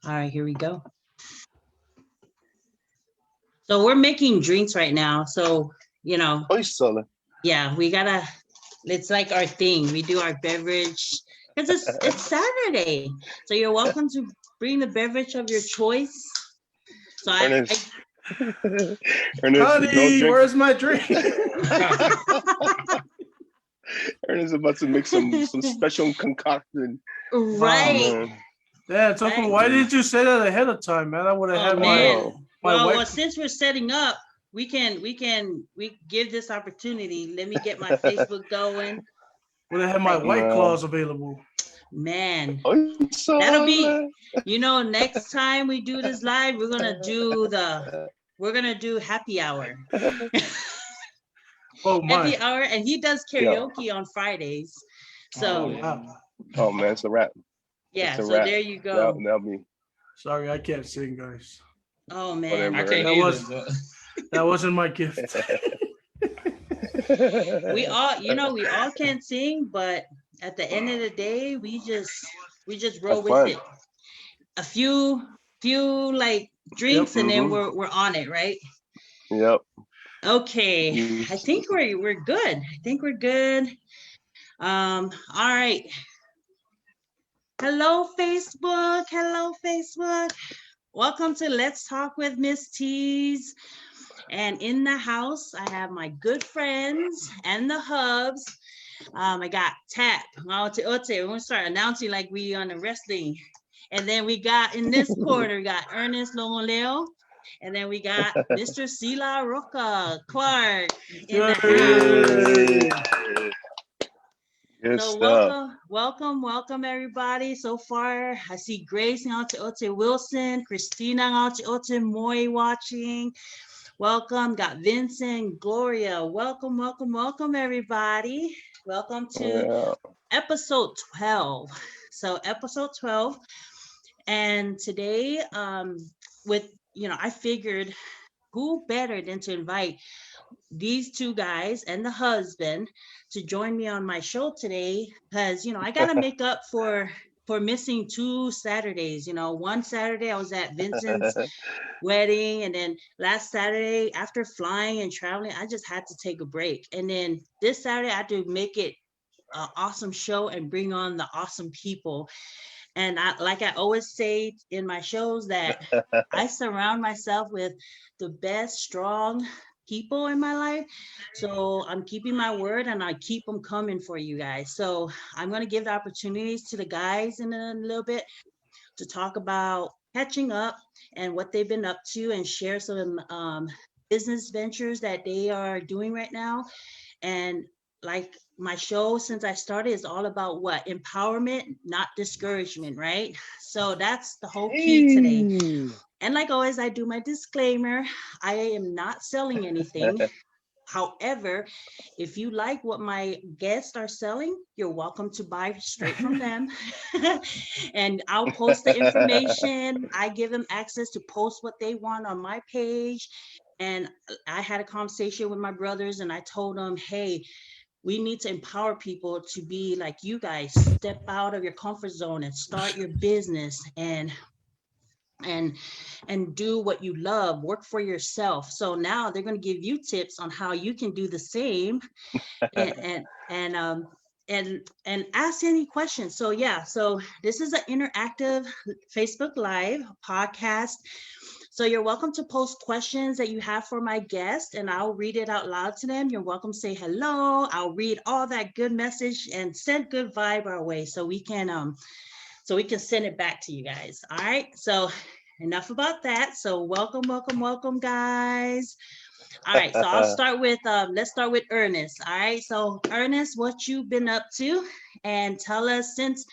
All right, here we go. So we're making drinks right now. So, yeah, we gotta, it's like our thing. We do our beverage because it's Saturday. So you're welcome to bring the beverage of your choice. So Ernest, Honey, where's my drink? Ernest is about to make some special concoction. Right. Yeah, Topher, why didn't you say that ahead of time, man? I would have had my well, since we're setting up, we give this opportunity. Let me get my Facebook going. Would have had my White Claws available. Man, that'll be, next time we do this live, we're gonna do happy hour. Oh my. Happy hour, and he does karaoke on Fridays. So oh man, it's a wrap. Yeah, so there you go. That'll be. Sorry, I can't sing, guys. Oh man, that wasn't my gift. We all can't sing, but at the end of the day, we just roll with it. A few like drinks, and then we're on it, right? Yep. Okay, I think we're good. All right. Hello, Facebook. Welcome to Let's Talk with Miss Teez. And in the house, I have my good friends and the hubs. I got Tap, Gaoteote. We're gonna start announcing like we on the wrestling. And then we got in this corner, we got Ernest, Logoleo. And then we got Mr. Sila Roca Clark in the house. So welcome everybody. So far, I see Grace Gaoteote Wilson, Christina Gaoteote Moy watching. Welcome, got Vincent, Gloria. Welcome everybody. Welcome to episode 12. So episode 12, and today, I figured who better than to invite these two guys and the husband to join me on my show today, because I gotta make up for missing 2 Saturdays. One Saturday I was at Vincent's wedding, and then last Saturday after flying and traveling, I just had to take a break, and then this Saturday I had to make it an awesome show and bring on the awesome people. And I always say in my shows that I surround myself with the best, strong people in my life. So I'm keeping my word, and I keep them coming for you guys. So I'm going to give the opportunities to the guys in a little bit to talk about catching up and what they've been up to, and share some business ventures that they are doing right now. And like my show, since I started, is all about what? Empowerment, not discouragement, right? So that's the whole key today. And like always, I do my disclaimer. I am not selling anything. However, if you like what my guests are selling, you're welcome to buy straight from them. And I'll post the information. I give them access to post what they want on my page. And I had a conversation with my brothers, and I told them, hey, we need to empower people to be like you guys. Step out of your comfort zone and start your business, and do what you love, work for yourself. So now they're going to give you tips on how you can do the same, and ask any questions. So yeah, so this is an interactive Facebook Live podcast. So you're welcome to post questions that you have for my guest, and I'll read it out loud to them. You're welcome to say hello. I'll read all that good message and send good vibe our way, so we can send it back to you guys. All right. So enough about that. So welcome, guys. All right. So I'll start with let's start with Ernest. All right. So Ernest, what you been up to, and tell us, since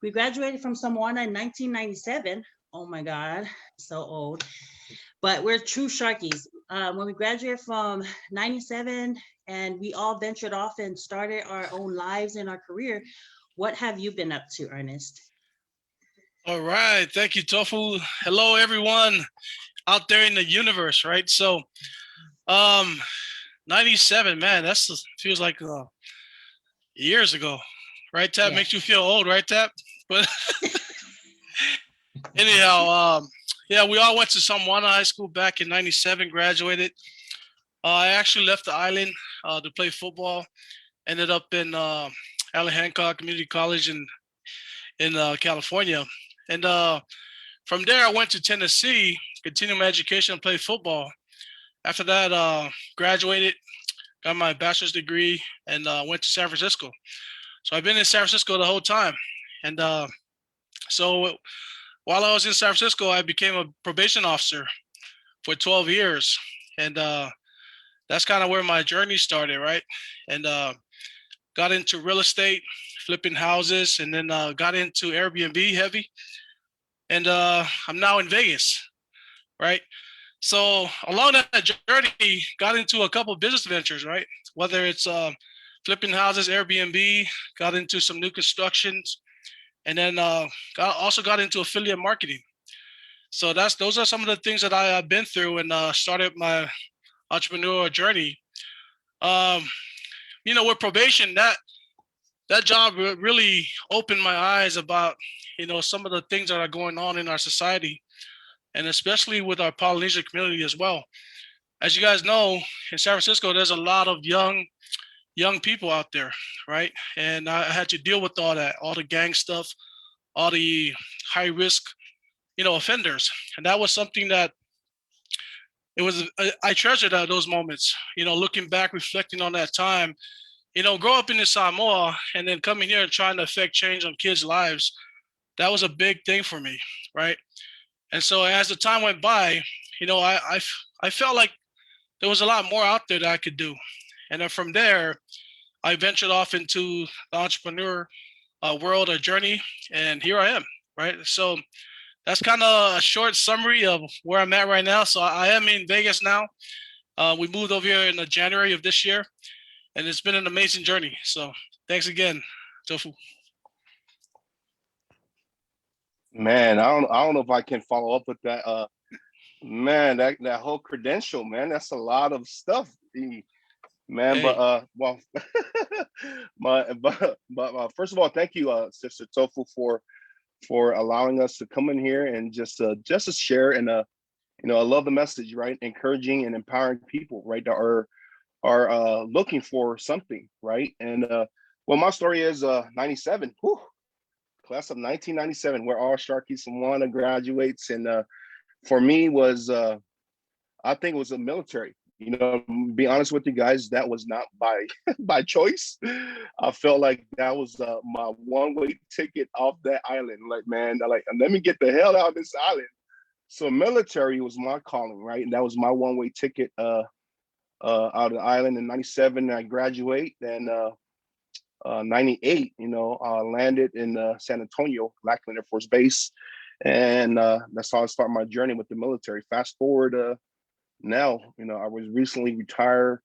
we graduated from Samoana in 1997. Oh my God, so old. But we're true Sharkies. When we graduated from 97 and we all ventured off and started our own lives and our career, what have you been up to, Ernest? All right. Thank you, Tofu. Hello, everyone out there in the universe, right? So 97, man, feels like years ago, right, Tap? Yeah. Makes you feel old, right, Tap? But Anyhow, yeah, we all went to Samoana High School back in '97. Graduated. I actually left the island to play football. Ended up in Allen Hancock Community College in California, and from there I went to Tennessee, continued my education, and played football. After that, graduated, got my bachelor's degree, and went to San Francisco. So I've been in San Francisco the whole time, and so while I was in San Francisco, I became a probation officer for 12 years, and that's kind of where my journey started, right? And got into real estate, flipping houses, and then got into Airbnb heavy, and I'm now in Vegas, right? So along that journey, got into a couple of business ventures, right? Whether it's flipping houses, Airbnb, got into some new constructions, and then also got into affiliate marketing. So those are some of the things that I've been through and started my entrepreneurial journey. Um, with probation, that job really opened my eyes about some of the things that are going on in our society, and especially with our Polynesian community as well. As you guys know, in San Francisco, there's a lot of young people out there, right? And I had to deal with all that, all the gang stuff, all the high risk, offenders, and that was something that I treasured those moments. Looking back, reflecting on that time. Grow up in the Samoa and then coming here and trying to affect change on kids' lives. That was a big thing for me, right? And so as the time went by, I felt like there was a lot more out there that I could do. And then from there, I ventured off into the entrepreneur world or journey, and here I am, right? So that's kind of a short summary of where I'm at right now. So I am in Vegas now. We moved over here in January of this year, and it's been an amazing journey. So thanks again, Tofu. Man, I don't know if I can follow up with that. Man, that whole credential, man, that's a lot of stuff. Man, Hey. but well, but first of all, thank you, Sister Tofu, for allowing us to come in here and just to share. And I love the message, right? Encouraging and empowering people, right, that are looking for something, right? And well, my story is 97. Whew, class of 1997, where all Sharky Samoana graduates, and for me was I think it was a military. Be honest with you guys, that was not by by choice. I felt like that was my one-way ticket off that island. Like, man, let me get the hell out of this island. So military was my calling, right? And that was my one-way ticket out of the island in 97. I graduate, and 98, landed in San Antonio, Lackland Air Force Base. And that's how I start my journey with the military. Fast forward now, I was recently retired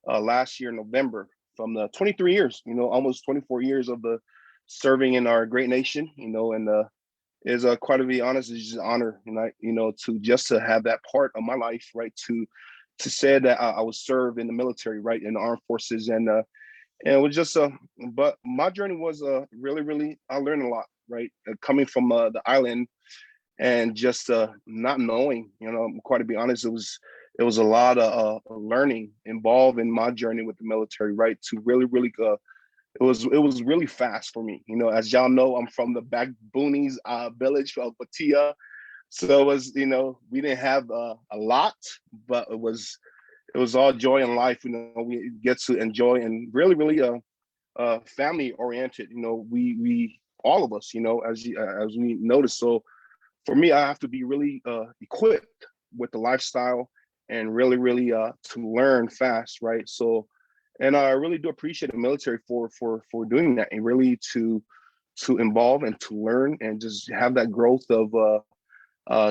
last year, November, from the 23 years, almost 24 years of the serving in our great nation, and is quite to be honest, it's just an honor, to have that part of my life, right? To say that I was served in the military, right, in the armed forces, and it was just but my journey was really, really, I learned a lot, right? Coming from the island and just not knowing, quite to be honest, it was a lot of learning involved in my journey with the military, right? To really, really, it was really fast for me. As y'all know, I'm from the back boonies village of Batia. So it was, we didn't have a lot, but it was all joy in life. We get to enjoy, and really, really family oriented. We all of us, as we notice. So for me, I have to be really equipped with the lifestyle, and really, really to learn fast, right? So, and I really do appreciate the military for doing that, and really to involve and to learn and just have that growth of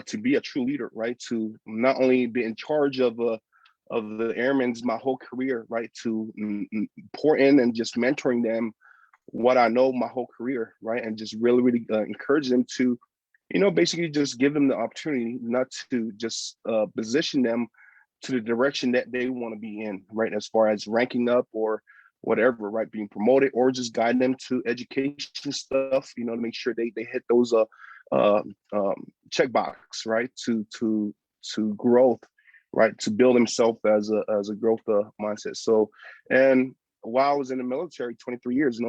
to be a true leader, right? To not only be in charge of the airmen's my whole career, right? To pour in and just mentoring them what I know my whole career, right? And just really, really encourage them to, basically just give them the opportunity, not to just position them to the direction that they want to be in, right? As far as ranking up or whatever, right? Being promoted, or just guide them to education stuff, to make sure they hit those checkbox, right? To growth, right? To build himself as a growth mindset. So, and while I was in the military, 23 years,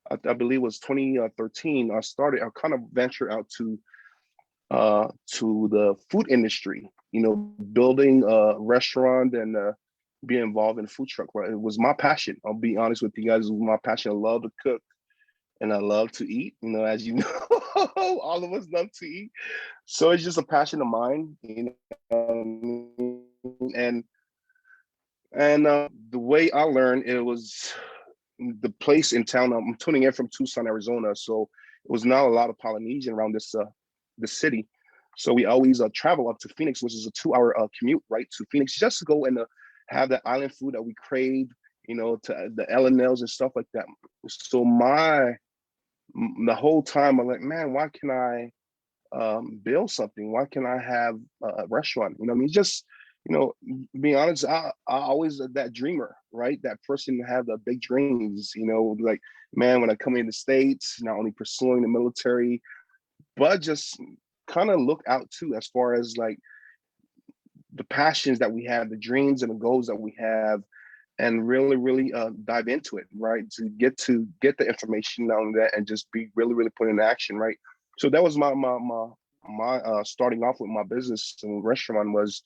I believe it was 2013, I kind of ventured out to the food industry, building a restaurant and being involved in the food truck, right? It was my passion. I'll be honest with you guys, it was my passion. I love to cook and I love to eat, as you know, all of us love to eat. So it's just a passion of mine, and the way I learned, it was the place in town. I'm tuning in from Tucson, Arizona, so it was not a lot of Polynesian around this city. So we always travel up to Phoenix, which is a 2-hour commute, right, to Phoenix, just to go and have the island food that we crave, to the L&Ls and stuff like that. So the whole time I'm like, man, why can I build something? Why can I have a restaurant? Just, being honest, I always that dreamer, right? That person to have the big dreams, like, man, when I come in the States, not only pursuing the military, but just kind of look out too, as far as like the passions that we have, the dreams and the goals that we have, and really, really dive into it, right? To get the information on that and just be really, really put in action, right? So that was my starting off with my business and restaurant was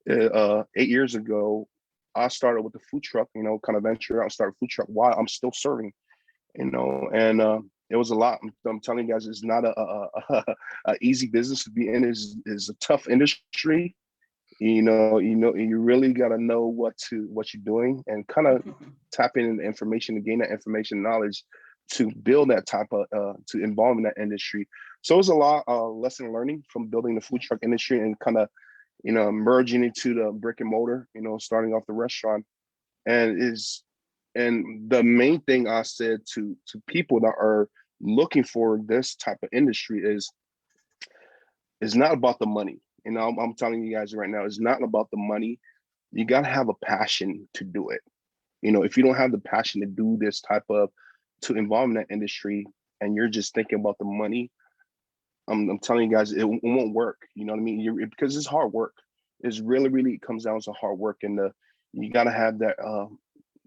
8 years ago. I started with the food truck, kind of venture out and start a food truck while I'm still serving, and it was a lot. I'm telling you guys, it's not a easy business to be in. Is a tough industry. You really got to know what you're doing and kind of tap in the information to gain that information knowledge to build that type of to involve in that industry. So it was a lot lesson learning from building the food truck industry and kind of merging into the brick and mortar, starting off the restaurant. And the main thing I said to people that are looking for this type of industry is not about the money. I'm telling you guys right now, it's not about the money. You got to have a passion to do it. If you don't have the passion to do this to involve in that industry and you're just thinking about the money, I'm telling you guys, it won't work. You know what I mean? Because it's hard work. It's really, really comes down to hard work. And you got to have that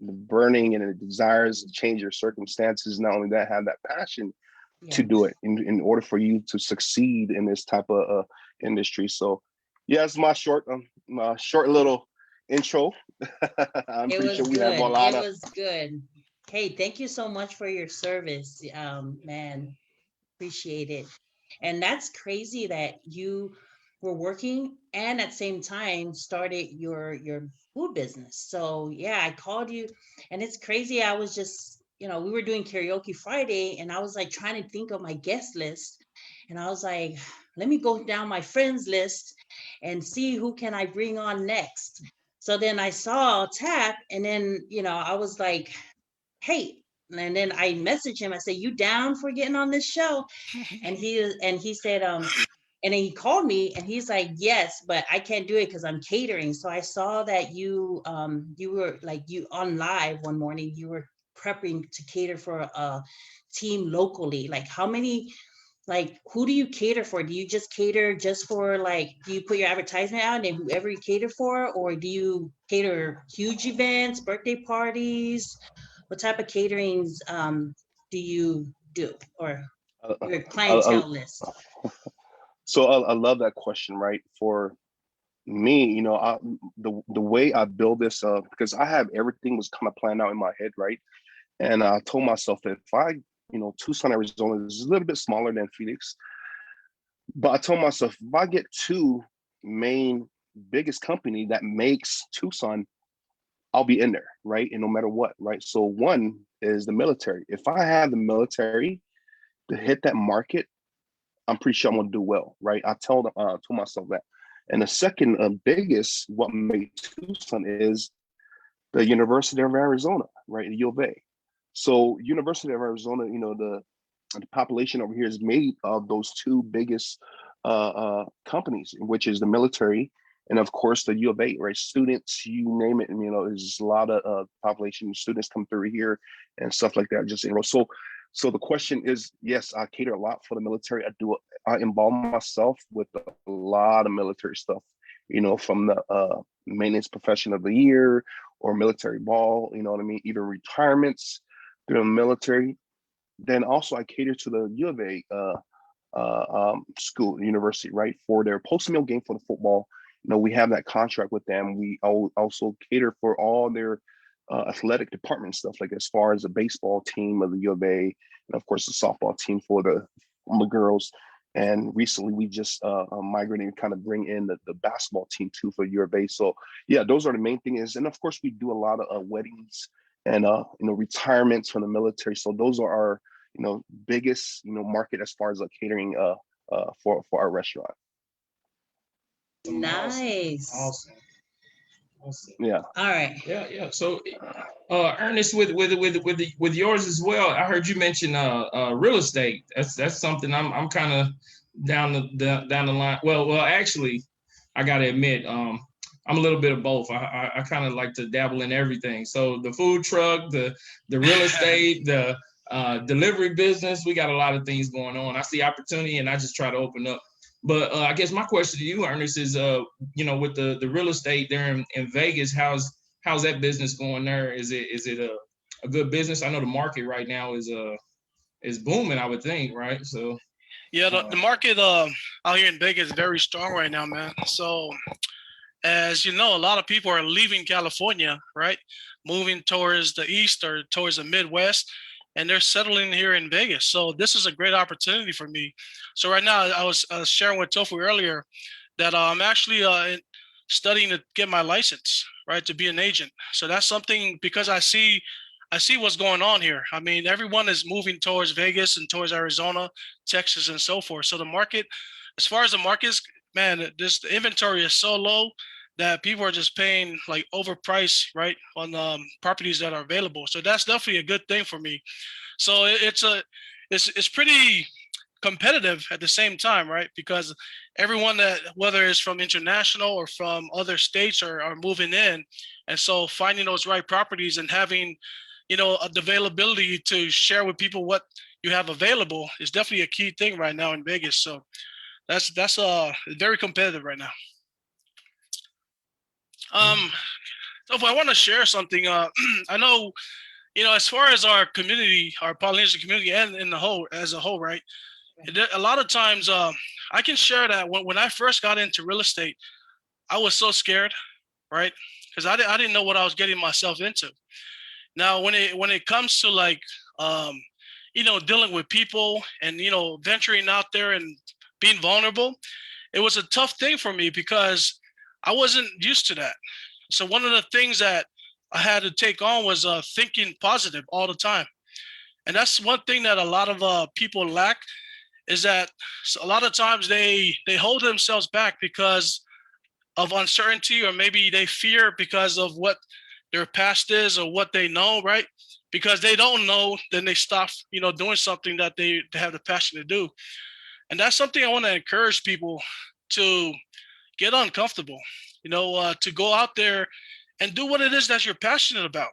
the burning and the desires to change your circumstances. Not only that, have that passion to do it in order for you to succeed in this type of industry. So yeah, it's my short little intro. I'm pretty sure we have a lot of. It was good. Hey, thank you so much for your service. Man, appreciate it. And that's crazy that you were working and at the same time started your food business. So yeah, I called you and it's crazy. I was just, we were doing karaoke Friday and I was like trying to think of my guest list. And I was like, let me go down my friends list and see who can I bring on next. So then I saw Tap and then, I was like, hey, and then I messaged him. I said, you down for getting on this show? And he said, and then he called me and he's like, yes, but I can't do it because I'm catering. So I saw that you were like you on live one morning, you were prepping to cater for a team locally. Like how many, like who do you cater for? Do you just cater just for do you put your advertisement out and whoever you cater for, or do you cater huge events, birthday parties? What type of caterings do you do, or your clientele list? So I love that question, right? For me, the way I build this because I have everything was kind of planned out in my head, right? And I told myself that if I, Tucson, Arizona is a little bit smaller than Phoenix, but I told myself if I get two main biggest company that makes Tucson, I'll be in there, right? And no matter what, right? So one is the military. If I have the military to hit that market, I'm pretty sure I'm gonna do well, right? I told myself that. And the second biggest, what made Tucson is the University of Arizona, right? The U of A. So University of Arizona, the population over here is made of those two biggest companies, which is the military and of course the U of A, right? Students, you name it, and there's a lot of population students come through here and stuff like that. Just so So the question is, yes, I cater a lot for the military. I involve myself with a lot of military stuff, from the maintenance profession of the year or military ball, you know what I mean? Even retirements through the military. Then also I cater to the U of A school, university, right? For their post-meal game for the football. We have that contract with them. We also cater for all their athletic department stuff, like as far as the baseball team of the U of A, and of course the softball team for the girls. And recently we just migrated and kind of bring in the basketball team too for U of A. So yeah, those are the main things. And of course we do a lot of weddings and retirements from the military. So those are our biggest market as far as catering for our restaurant. Nice. Awesome. Yeah. All right. Yeah. So, Ernest, with yours as well, I heard you mention real estate. That's something I'm kind of down the line. Well, actually, I gotta admit, I'm a little bit of both. I kind of like to dabble in everything. So the food truck, the real estate, the delivery business, we got a lot of things going on. I see opportunity and I just try to open up. But I guess my question to you, Ernest, is with the real estate there in Vegas, how's that business going there? Is it a good business? I know the market right now is booming, I would think, right? So yeah, the market out here in Vegas is very strong right now, man. So as you know, a lot of people are leaving California, right? Moving towards the east or towards the Midwest, and they're settling here in Vegas. So this is a great opportunity for me. So right now, I was sharing with Tofu earlier that I'm actually studying to get my license, right, to be an agent. So that's something, because I see what's going on here. I mean, everyone is moving towards Vegas and towards Arizona, Texas, and so forth. So the market, as far as the markets, man, the inventory is so low that people are just paying like overpriced, right, on properties that are available. So that's definitely a good thing for me. So it's pretty competitive at the same time, right? Because everyone that, whether it's from international or from other states, are moving in, and so finding those right properties and having, the availability to share with people what you have available is definitely a key thing right now in Vegas. So that's very competitive right now. So if I want to share something, I know, as far as our community, our Polynesian community, and as a whole, right? A lot of times, I can share that when I first got into real estate, I was so scared, right? Because I didn't know what I was getting myself into. Now, when it comes to like, dealing with people and venturing out there and being vulnerable, it was a tough thing for me because I wasn't used to that. So one of the things that I had to take on was thinking positive all the time. And that's one thing that a lot of people lack, is that a lot of times they hold themselves back because of uncertainty, or maybe they fear because of what their past is or what they know, right? Because they don't know, then they stop, doing something that they have the passion to do. And that's something I want to encourage people to get uncomfortable, to go out there and do what it is that you're passionate about,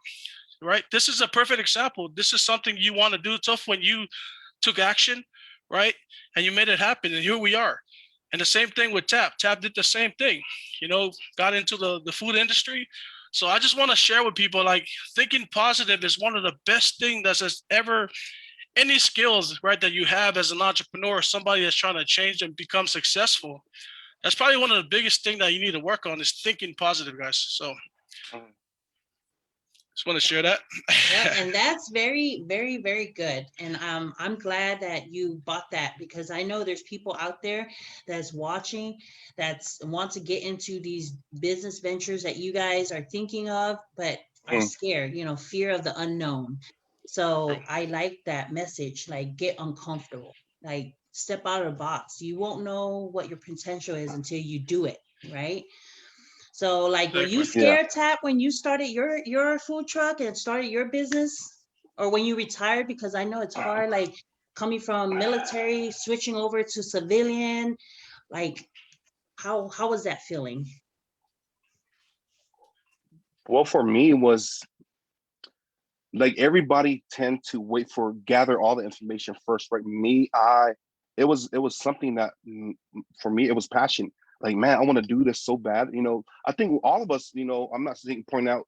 right? This is a perfect example. This is something you want to do, Tough, when you took action, right? And you made it happen, and here we are. And the same thing with Tap. Tap did the same thing, got into the food industry. So I just want to share with people, like, thinking positive is one of the best things that's ever, any skills, right, that you have as an entrepreneur, somebody that's trying to change and become successful. That's probably one of the biggest things that you need to work on, is thinking positive, guys. So just want to share that. Yeah, and that's very, very, very good. And I'm glad that you bought that, because I know there's people out there that's watching that's want to get into these business ventures that you guys are thinking of, but are scared, fear of the unknown. So I like that message, like, get uncomfortable, like step out of the box. You won't know what your potential is until you do it, right? So like, were you scared, Tap, when you started your food truck and started your business, or when you retired? Because I know it's hard, like coming from military, switching over to civilian, like how was that feeling? Well, for me, it was like everybody tend to wait for gather all the information first, right? It was something that for me it was passion. Like, man, I want to do this so bad. I think all of us, I'm not saying point out.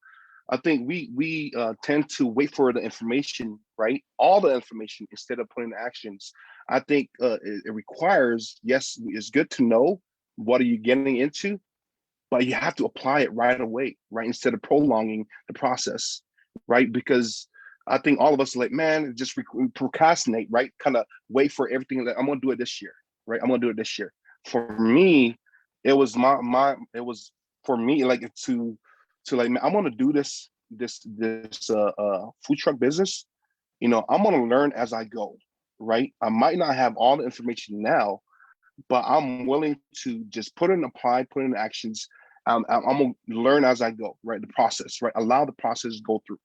I think we tend to wait for the information, right? All the information instead of putting actions. I think it requires, yes, it's good to know what are you getting into, but you have to apply it right away, right? Instead of prolonging the process, right? Because I think all of us are like, man, just procrastinate, right? Kind of wait for everything that I'm gonna do it this year, right? I'm gonna do it this year. For me, it was it was for me like to like, man, I'm gonna do this food truck business. I'm gonna learn as I go, right? I might not have all the information now, but I'm willing to just put in actions. I'm gonna learn as I go, right? The process, right? Allow the process to go through,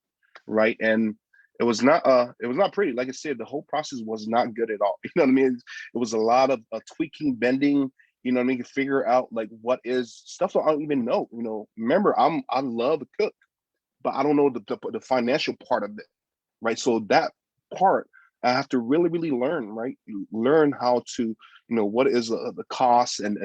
right? And it was not pretty. Like I said, the whole process was not good at all. You know what I mean? It was a lot of tweaking, bending. You know what I mean? To figure out like what is stuff that I don't even know. Remember, I love to cook, but I don't know the financial part of it, right? So that part I have to really, really learn, right? Learn how to, what is the cost and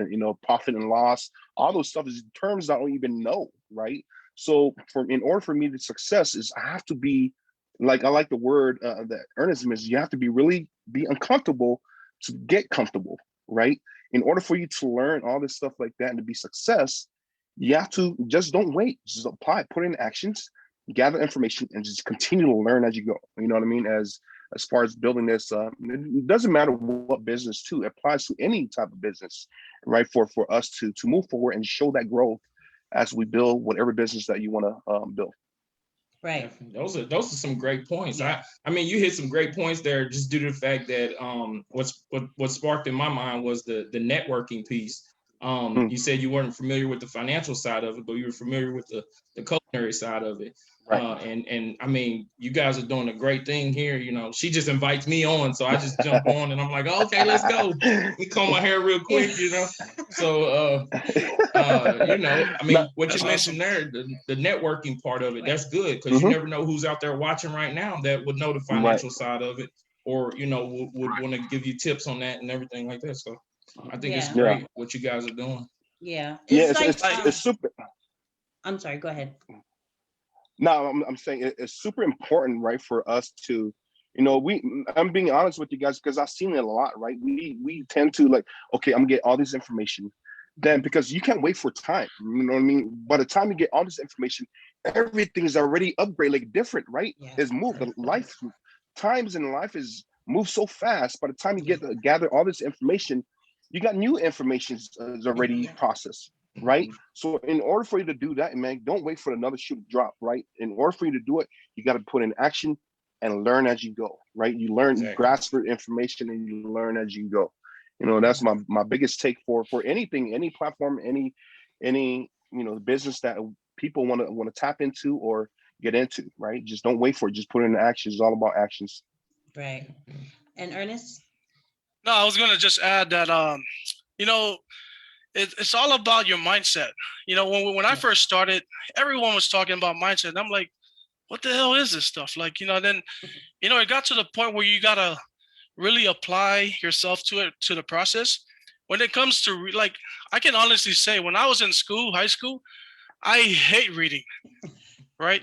profit and loss, all those stuff is terms I don't even know, right? So in order for me to success is I have to be like, I like the word that Ernest mentioned, you have to be uncomfortable to get comfortable, right? In order for you to learn all this stuff like that and to be success, you have to just don't wait, just apply, put in actions, gather information, and just continue to learn as you go. You know what I mean? As far as building this, it doesn't matter what business too, it applies to any type of business, right? For us to move forward and show that growth as we build whatever business that you want to build. Right. Those are some great points. Yeah. I mean, you hit some great points there just due to the fact that what sparked in my mind was the networking piece. You said you weren't familiar with the financial side of it, but you were familiar with the culinary side of it. Right. And I mean, you guys are doing a great thing here. She just invites me on, so I just jump on and I'm like, oh, okay, let's go. Let me comb my hair real quick, So, I mean, what you mentioned there, the networking part of it, that's good because you never know who's out there watching right now that would know the financial side of it, or would want to give you tips on that and everything like that. So, I think it's great what you guys are doing. Yeah, it's super. I'm sorry. Go ahead. No, I'm saying it's super important, right, for us to, I'm being honest with you guys because I've seen it a lot, right? We tend to like, okay, I'm gonna get all this information, then because you can't wait for time. You know what I mean? By the time you get all this information, everything is already upgraded, like different, right? Yeah. It's moved. The times in life is moved so fast. By the time you get to gather all this information, you got new information is already processed. Right. So in order for you to do that, man, don't wait for another shoe to drop. Right. In order for you to do it, you got to put in action and learn as you go. Right. You learn, you grasp the information and you learn as you go. That's my biggest take for anything, any platform, any business that people want to tap into or get into. Right. Just don't wait for it. Just put it in action. It's all about actions. Right. And Ernest? No, I was going to just add that, it's all about your mindset. When I first started, everyone was talking about mindset. And I'm like, what the hell is this stuff? Like, then, it got to the point where you got to really apply yourself to it, to the process. When it comes to I can honestly say when I was in high school, I hate reading, right?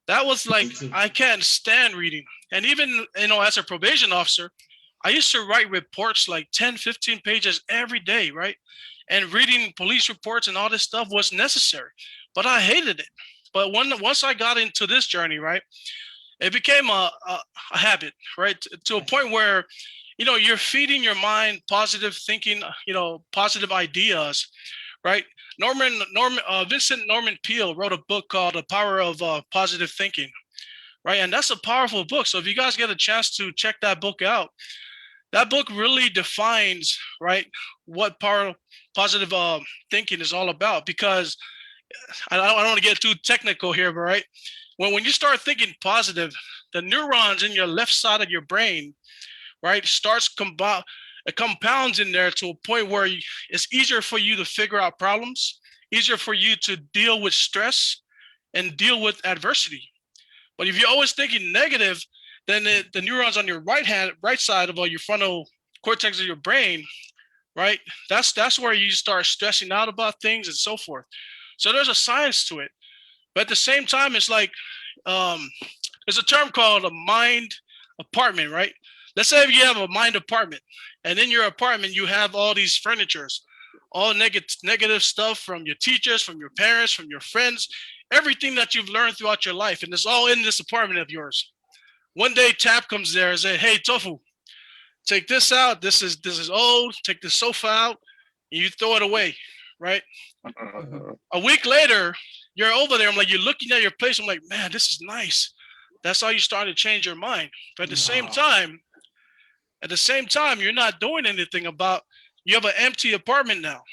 That was like, I can't stand reading. And even, as a probation officer, I used to write reports like 10, 15 pages every day, right? And reading police reports and all this stuff was necessary, but I hated it. But once I got into this journey, right, it became a habit, right? To a point where, you're feeding your mind positive thinking, positive ideas, right? Vincent Norman Peale wrote a book called The Power of Positive Thinking, right? And that's a powerful book. So if you guys get a chance to check that book out, that book really defines, right, what positive thinking is all about. Because I don't want to get too technical here, but right, when you start thinking positive, the neurons in your left side of your brain, right, it compounds in there to a point where it's easier for you to figure out problems, easier for you to deal with stress and deal with adversity. But if you're always thinking negative, then the neurons on your right side of your frontal cortex of your brain, right? That's where you start stressing out about things and so forth. So there's a science to it. But at the same time, it's like there's a term called a mind apartment, right? Let's say if you have a mind apartment, and in your apartment you have all these furnitures, all negative stuff from your teachers, from your parents, from your friends, everything that you've learned throughout your life, and it's all in this apartment of yours. One day Tap comes there and says, "Hey, Tofu, take this out. This is old. Take the sofa out," and you throw it away, right? A week later, you're over there. I'm like, you're looking at your place. I'm like, man, this is nice. That's how you start to change your mind. But at the same time, you're not doing anything about. You have an empty apartment now,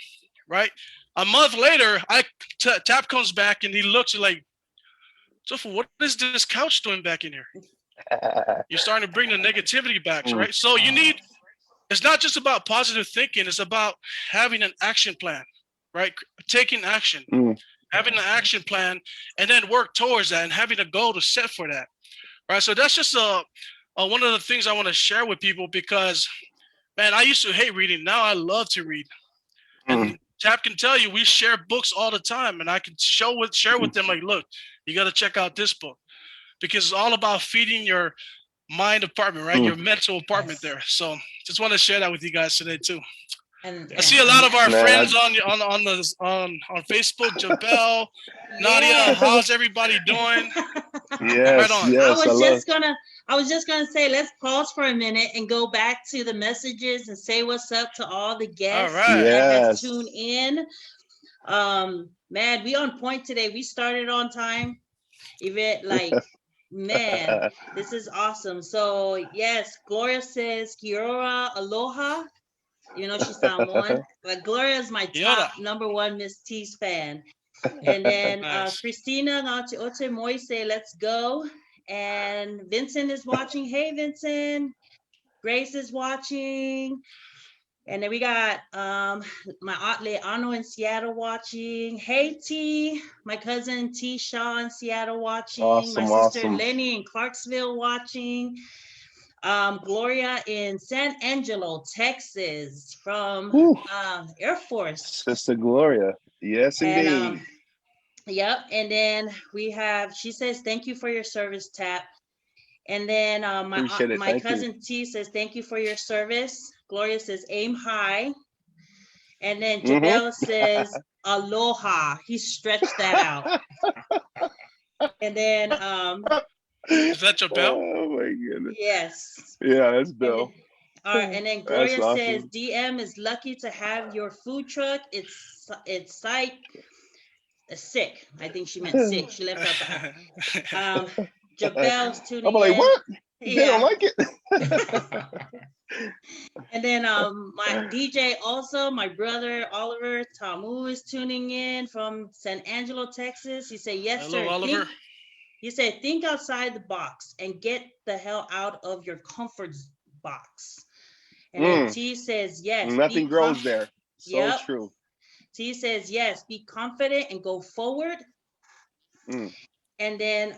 right? A month later, Tap comes back and he looks like, Tofu, what is this couch doing back in here? You're starting to bring the negativity back, right? So it's not just about positive thinking. It's about having an action plan, right? Taking action, having an action plan, and then work towards that and having a goal to set for that, right? So that's just one of the things I want to share with people because, man, I used to hate reading. Now I love to read. And Tap can tell you, we share books all the time, and I can share with them, like, look, you got to check out this book because it's all about feeding your mind apartment, right? Your mental apartment there. So just want to share that with you guys today too. And I see a lot of our friends on Facebook. Jabel, Nadia, how's everybody doing? Yes, Right on. yes. I was just gonna say, let's pause for a minute and go back to the messages and say what's up to all the guests that have tuned in. Man, we on point today. We started on time. Even like, man, this is awesome. So yes, Gloria says Kiora aloha. You know she's Samoan, but Gloria is my top #1 Miss Teez fan. And then Christina Gaoteote Moise, let's go. And Vincent is watching. Hey, Vincent. Grace is watching. And then we got my aunt Leano in Seattle watching. Hey, T. My cousin T. Shaw in Seattle watching. Awesome, my sister Lenny in Clarksville watching. Gloria in San Angelo, Texas, from Air Force. Sister Gloria. Yes, indeed. Yep. And then we have, she says, thank you for your service, Tap. And then my cousin T says, thank you for your service. Gloria says, aim high. And then Jabel says, aloha. He stretched that out. And then is that Jabel? Oh my goodness. Yes. Yeah, that's Bill. All right, and then Gloria says, DM is lucky to have your food truck. It's sick. I think she meant sick. She left out the Jabel's tuning in. I'm like, what? They don't like it. And then my DJ also, my brother Oliver Tamu is tuning in from San Angelo, Texas. He said, yes, hello, sir. Oliver. He said, think outside the box and get the hell out of your comfort box. And then T says, yes. Nothing grows there. So true. T says, yes, be confident and go forward. And then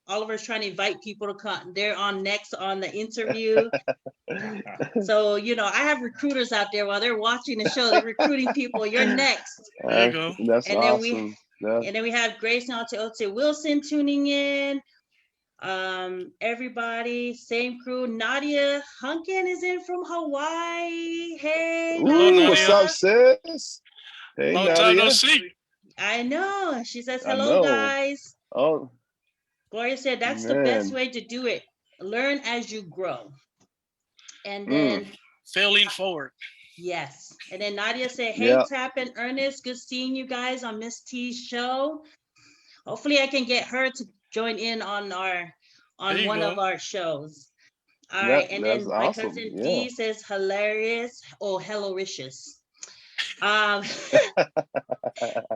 Oliver's trying to invite people to come. They're on next on the interview. So, you know, I have recruiters out there while they're watching the show. They're recruiting people. You're next. There you go. That's awesome. And then we have Grace Gaoteote Wilson tuning in. Everybody, same crew. Nadia Hunkin is in from Hawaii. Hey, Nadia. What's up, sis? Hey, long Nadia. time no see. I know. She says, hello, guys. Oh. Gloria said, that's the best way to do it. Learn as you grow. And then failing forward. Yes. And then Nadia said, hey, Tap and Ernest, good seeing you guys on Miss T's show. Hopefully I can get her to join in on one of our shows. All right. And then my cousin D says, hilarious. Oh, hello-ricious.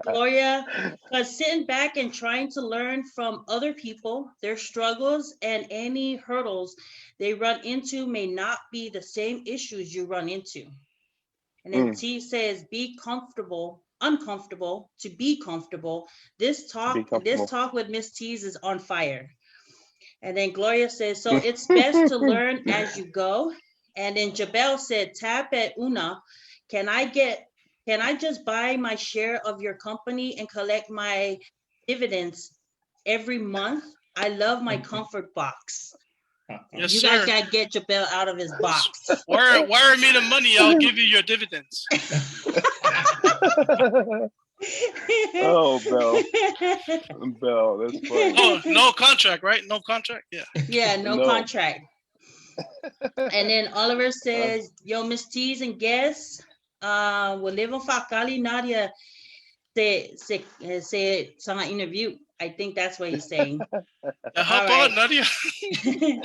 Gloria, because sitting back and trying to learn from other people, their struggles and any hurdles they run into may not be the same issues you run into. And then T says, be uncomfortable to be comfortable. This talk with Miss Teez is on fire. And then Gloria says, so it's best to learn as you go. And then Jabel said, tap at Una, can I just buy my share of your company and collect my dividends every month? I love my comfort box. Yes, You sir. guys gotta get Jabel out of his box. Wire me the money. I'll give you your dividends. Oh, Bell, that's funny. Oh, no contract, right? No contract. Yeah. Yeah, no contract. And then Oliver says, yo, Miss Teez and guests, walevo fakali Nadia se sanga interview. I think that's what he's saying. How about Nadia? And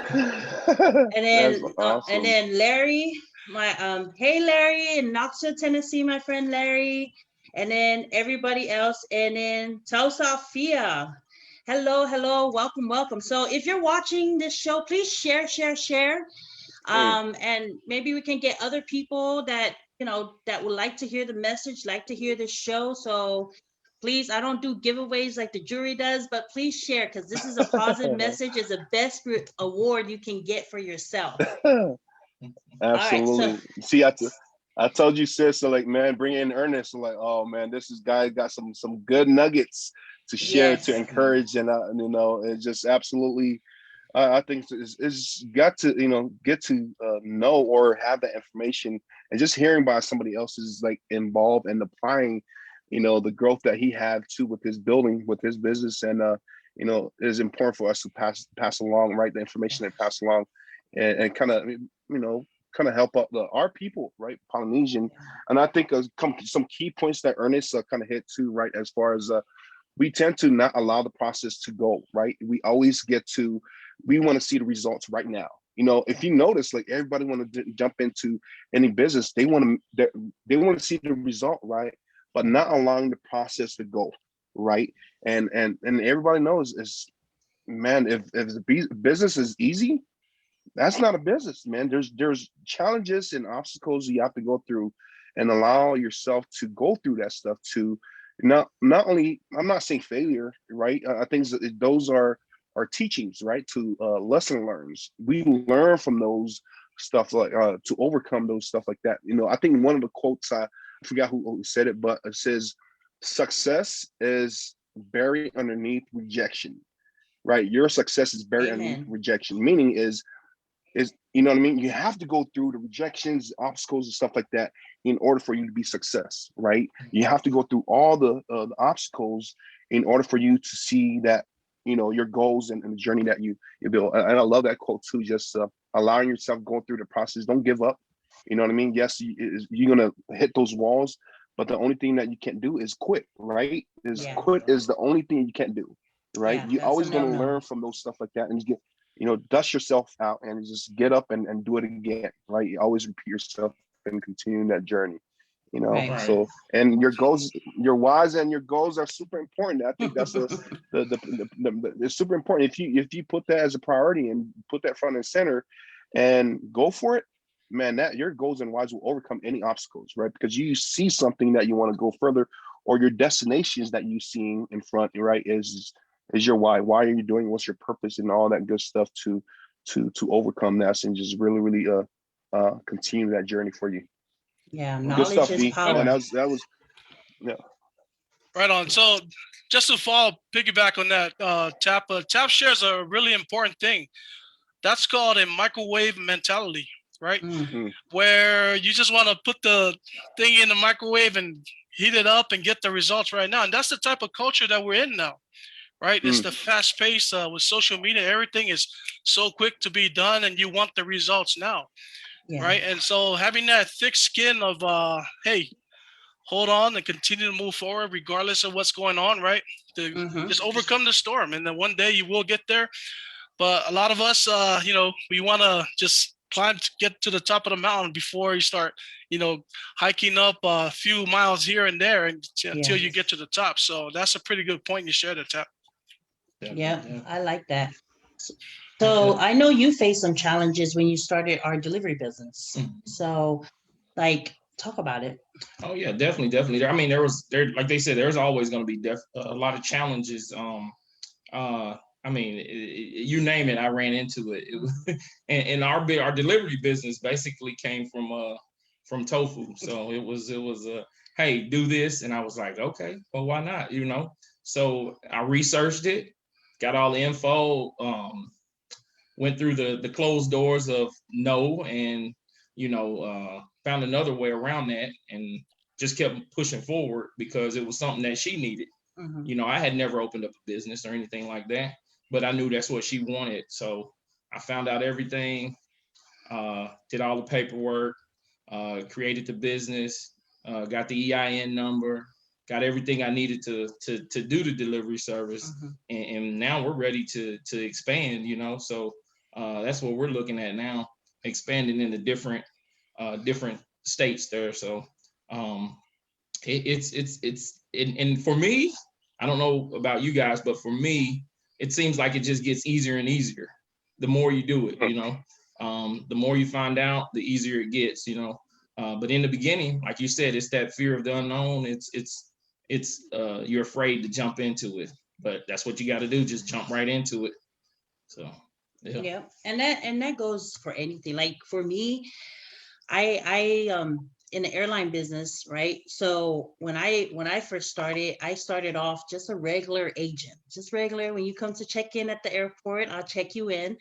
then awesome. and then Larry, my hey Larry in Knoxville, Tennessee, my friend Larry, and then everybody else, and then Tau Sophia. Hello, welcome. So if you're watching this show, please share. And maybe we can get other people that that would like to hear the message, like to hear the show. So please, I don't do giveaways like the jury does, but please share, because this is a positive message. It's the best award you can get for yourself. Absolutely. Right, See, I told you, sis, so like, man, bring in Ernest. I'm like, oh man, this guy got some good nuggets to share, to encourage, and it's just absolutely. I think it's got to get to know or have that information, and just hearing by somebody else is like involved and applying, the growth that he had too with his building, with his business, and it is important for us to pass along, right, the information they pass along, and kind of help out our people, right, Polynesian. And I think some key points that Ernest kind of hit too, right, as far as we tend to not allow the process to go, right. We want to see the results right now. If you notice, like, everybody want to jump into any business, they want to see the result, right, but not allowing the process to go, right. And everybody knows man, if the business is easy, that's not a business, man. There's challenges and obstacles you have to go through, and allow yourself to go through that stuff to not only, I'm not saying failure, right. I think those are teachings, right, to lesson learns. We learn from those stuff, like to overcome those stuff like that. I think one of the quotes, I forgot who said it, but it says, success is buried underneath rejection, right. Your success is buried underneath rejection, meaning is what I mean? You have to go through the rejections, obstacles, and stuff like that in order for you to be success, right? You have to go through all the obstacles in order for you to see that, your goals and the journey that you build. And I love that quote too, just allowing yourself, going through the process. Don't give up. You know what I mean? Yes, you're going to hit those walls, but the only thing that you can't do is quit, right? Quit is the only thing you can't do, right? Yeah, you're always going to learn from those stuff like that, and you get, dust yourself out and just get up and do it again, right? You always repeat yourself and continue that journey, Right. So, and your goals, your whys and your goals are super important. I think that's it's super important. If you put that as a priority and put that front and center and go for it, man, that your goals and whys will overcome any obstacles, right? Because you see something that you want to go further, or your destinations that you see in front, right, is your why. Why are you doing? What's your purpose, and all that good stuff to overcome that, and just really continue that journey for you. Yeah, Good knowledge stuff, is V. power. And that was yeah. Right on. So just to piggyback on that, Tap shares a really important thing. That's called a microwave mentality, right? Mm. Where you just want to put the thing in the microwave and heat it up and get the results right now. And that's the type of culture that we're in now, right? It's the fast pace with social media. Everything is so quick to be done, and you want the results now, right? And so having that thick skin of, hey, hold on and continue to move forward regardless of what's going on, right? To just overcome the storm, and then one day you will get there. But a lot of us, we want to just climb to get to the top of the mountain before you start, hiking up a few miles here and there until you get to the top. So that's a pretty good point you shared there, Tap. Yeah, I like that. So I know you faced some challenges when you started our delivery business. So, talk about it. Oh yeah, definitely. I mean, like they said, there's always going to be a lot of challenges. I mean, you name it, I ran into it. It was, and our delivery business basically came from tofu. So it was hey, do this, and I was like, okay, well, why not? You know. So I researched it, got all the info, went through the closed doors of no, and found another way around that, and just kept pushing forward because it was something that she needed. I had never opened up a business or anything like that, but I knew that's what she wanted. So I found out everything, did all the paperwork, created the business, got the EIN number, got everything I needed to do the delivery service, and now we're ready to expand. So that's what we're looking at now, expanding into different states there. So and for me, I don't know about you guys, but for me, it seems like it just gets easier and easier the more you do it. The more you find out, the easier it gets. But in the beginning, like you said, it's that fear of the unknown. It's you're afraid to jump into it, but that's what you got to do. Just jump right into it. So yeah, and that goes for anything. Like for me, I in the airline business, right? So when I first started, I started off just a regular agent, just regular. When you come to check in at the airport, I'll check you in.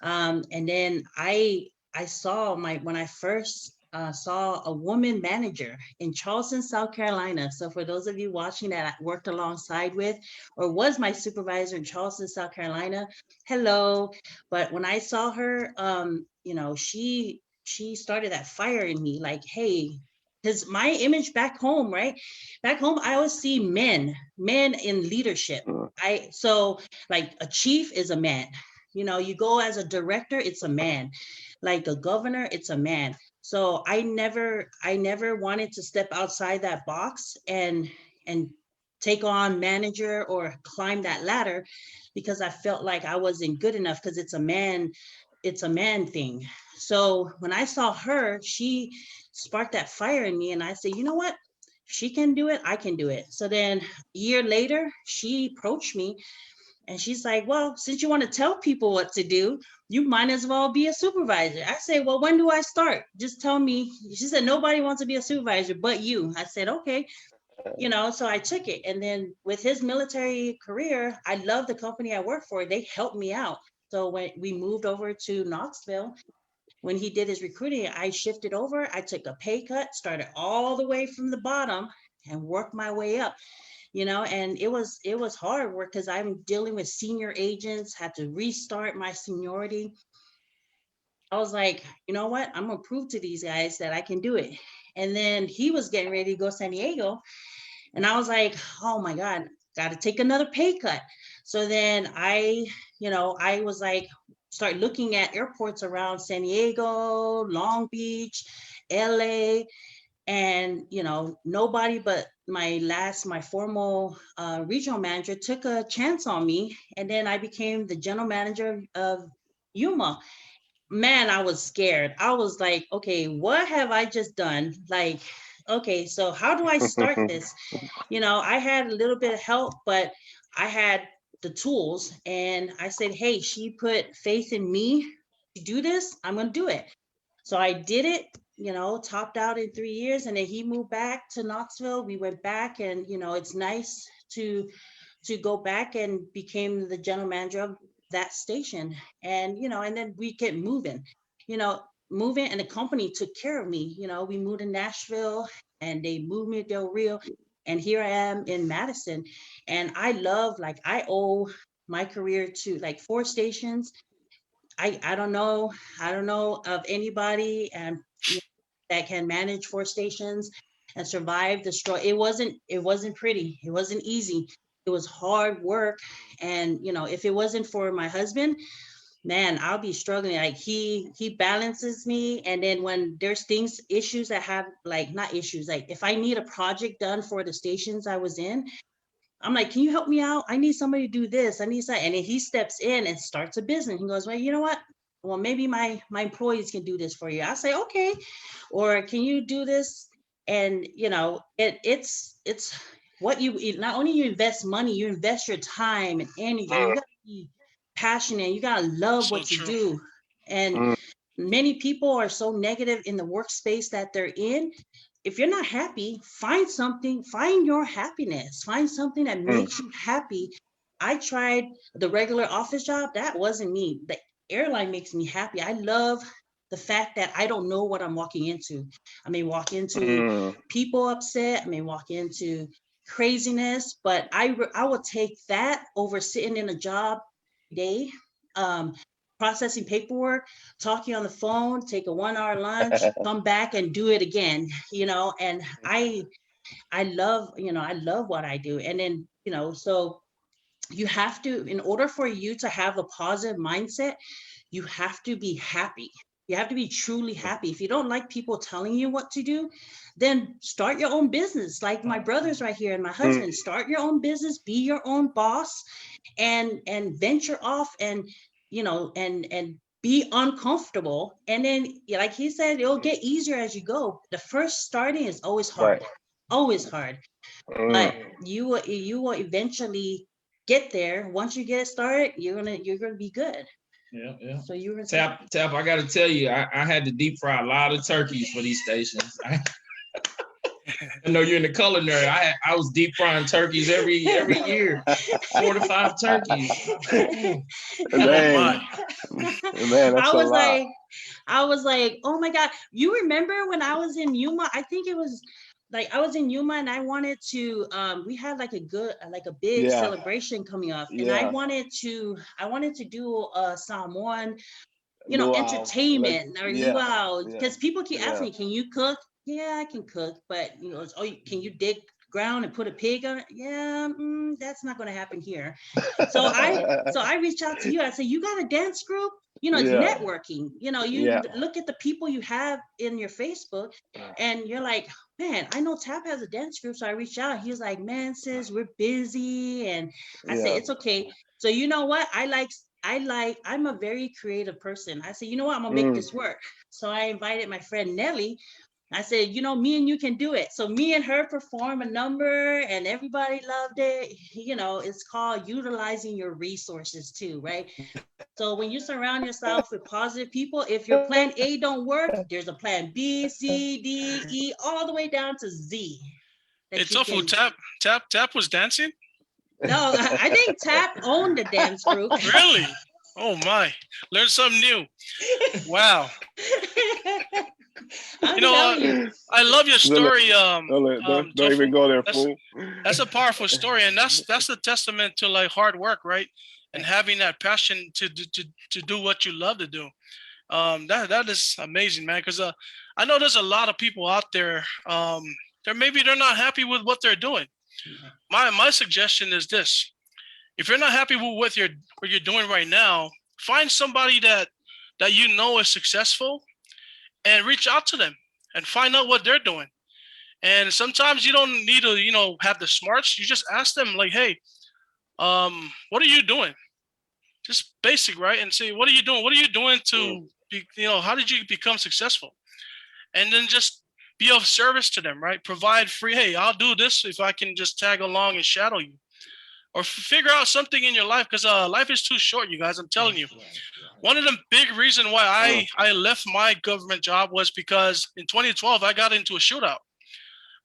And then I saw when I first saw a woman manager in Charleston, South Carolina. So for those of you watching that I worked alongside with, or was my supervisor in Charleston, South Carolina, hello. But when I saw her, she started that fire in me, like, hey, because my image back home, right? Back home, I always see men in leadership. So like a chief is a man. You go as a director, it's a man. Like a governor, it's a man. So I never wanted to step outside that box and take on manager or climb that ladder, because I felt like I wasn't good enough, because it's a man thing. So when I saw her, she sparked that fire in me, and I said, you know what? She can do it, I can do it. So then a year later, she approached me and she's like, well, since you want to tell people what to do, you might as well be a supervisor. I say, well, when do I start? Just tell me. She said, nobody wants to be a supervisor but you. I said, okay. So I took it. And then with his military career, I love the company I work for. They helped me out. So when we moved over to Knoxville, when he did his recruiting, I shifted over. I took a pay cut, started all the way from the bottom and worked my way up. And it was hard work, because I'm dealing with senior agents, had to restart my seniority. I was like, you know what? I'm gonna prove to these guys that I can do it. And then he was getting ready to go San Diego. And I was like, oh my God, got to take another pay cut. So then I was like, start looking at airports around San Diego, Long Beach, LA. And nobody but my formal regional manager took a chance on me, and then I became the general manager of Yuma. Man, I was scared. I was like, okay, what have I just done? Like, okay, so how do I start this? I had a little bit of help, but I had the tools, and I said, hey, she put faith in me to do this, I'm gonna do it. So I did it, topped out in 3 years, and then he moved back to Knoxville. We went back, and it's nice to go back, and became the general manager of that station. And and then we kept moving, and the company took care of me. We moved to Nashville, and they moved me to Del Rio, and here I am in Madison. And I owe my career to like 4 stations. I don't know of anybody that can manage 4 stations and survive the struggle. It wasn't pretty. It wasn't easy. It was hard work. And if it wasn't for my husband, man, I'll be struggling. Like he balances me. And then when there's issues that have not issues, like if I need a project done for the stations I was in, I'm like, can you help me out? I need somebody to do this. I need that. And then he steps in and starts a business. He goes, well, you know what? Well, maybe my employees can do this for you. I say, okay. Or can you do this? And it's what you, not only you invest money, you invest your time and energy. You gotta be passionate. You gotta love So what you true. do. And many people are so negative in the workspace that they're in. If you're not happy, find something, find your happiness, find something that makes you happy. I tried the regular office job. That wasn't me. The airline makes me happy. I love the fact that I don't know what I'm walking into. I may walk into people upset. I may walk into craziness, but I will take that over sitting in a job day, processing paperwork, talking on the phone, take a 1 hour lunch, come back and do it again, and I love, I love what I do. And then, so you have to, in order for you to have a positive mindset, you have to be happy. You have to be truly happy. If you don't like people telling you what to do, then start your own business. Like my brothers right here and my husband, start your own business, be your own boss, and venture off and, and be uncomfortable. And then, like he said, it'll get easier as you go. The first starting is always hard, always hard, but you will eventually get there. Once you get it started, you're gonna be good. Yeah. So you were Tap. I got to tell you, I had to deep fry a lot of turkeys for these stations. I know you're in the culinary. I was deep frying turkeys every year, 4 to 5 turkeys. Man, that's a lot. I was like, oh my God. You remember when I was in Yuma? I think it was like I was in Yuma and I wanted to, we had like a big celebration coming up, and I wanted to do a Samoan, entertainment or luau, because people keep asking me, can you cook? Yeah, I can cook, but can you dig ground and put a pig on it? Yeah, that's not going to happen here. So I reached out to you. I said, you got a dance group? It's networking. You look at the people you have in your Facebook, and you're like, man, I know Tap has a dance group. So I reached out. He was like, man, sis, we're busy. And I said, it's okay. So you know what? I'm a very creative person. I said, you know what? I'm gonna make this work. So I invited my friend Nelly. I said, me and you can do it. So me and her perform a number and everybody loved it. It's called utilizing your resources too, right? So when you surround yourself with positive people, if your plan A don't work, there's a plan B, C, D, E, all the way down to Z. It's awful. Tap was dancing? No, I think Tap owned the dance group. Really? Oh my. Learn something new. Wow. I love your story. Don't even go there, fool. That's a powerful story, and that's a testament to like hard work, right? And having that passion to do what you love to do. That is amazing, man. Because I know there's a lot of people out there. They're not happy with what they're doing. My suggestion is this: if you're not happy with what you're doing right now, find somebody that is successful, and reach out to them and find out what they're doing. And sometimes you don't need to, have the smarts. You just ask them like, hey, what are you doing? Just basic, right? And say, what are you doing? What are you doing to be, how did you become successful? And then just be of service to them, right? Provide free, hey, I'll do this if I can just tag along and shadow you. Or figure out something in your life, because life is too short, you guys. I'm telling you. One of the big reasons why I left my government job was because in 2012, I got into a shootout,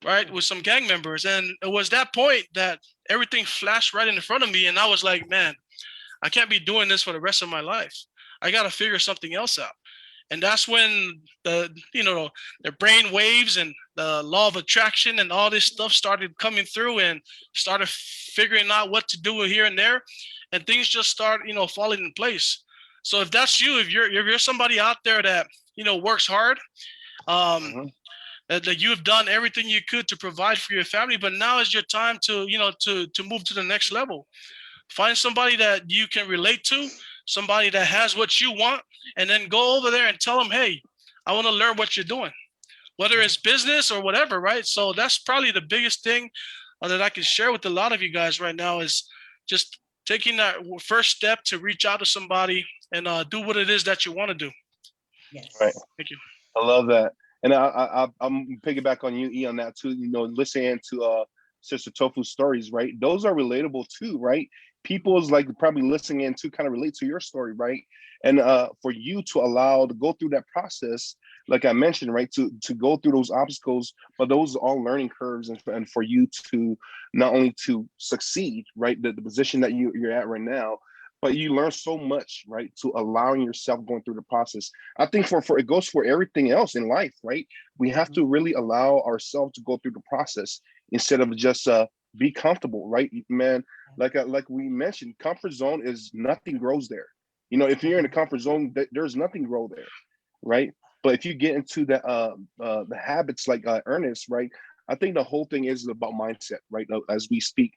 right, with some gang members. And it was that point that everything flashed right in front of me. And I was like, man, I can't be doing this for the rest of my life. I got to figure something else out. And that's when the brain waves and the law of attraction and all this stuff started coming through, and started figuring out what to do here and there. And things just start, falling in place. So if that's you, if you're somebody out there that, works hard, that you've done everything you could to provide for your family, but now is your time to, to move to the next level. Find somebody that you can relate to, somebody that has what you want, and then go over there and tell them, hey, I want to learn what you're doing, whether it's business or whatever, right? So that's probably the biggest thing that I can share with a lot of you guys right now, is just taking that first step to reach out to somebody and do what it is that you want to do. Yes. Right. Thank you. I love that. And I'm piggyback on you, E, on that too. Listening to Sister Tofu's stories, right? Those are relatable too, right? people is like probably listening in to kind of relate to your story, right? And for you to allow to go through that process, like I mentioned, right, to go through those obstacles, but those are all learning curves, and for you to not only to succeed, right, the position that you're at right now, but you learn so much, right, to allowing yourself going through the process. I think for it goes for everything else in life, right? We have to really allow ourselves to go through the process instead of just be comfortable, right, man? Like we mentioned, comfort zone is nothing grows there. You know, if you're in a comfort zone, there's nothing grow there, right? But if you get into the habits like Ernest, right? I think the whole thing is about mindset, right? As we speak,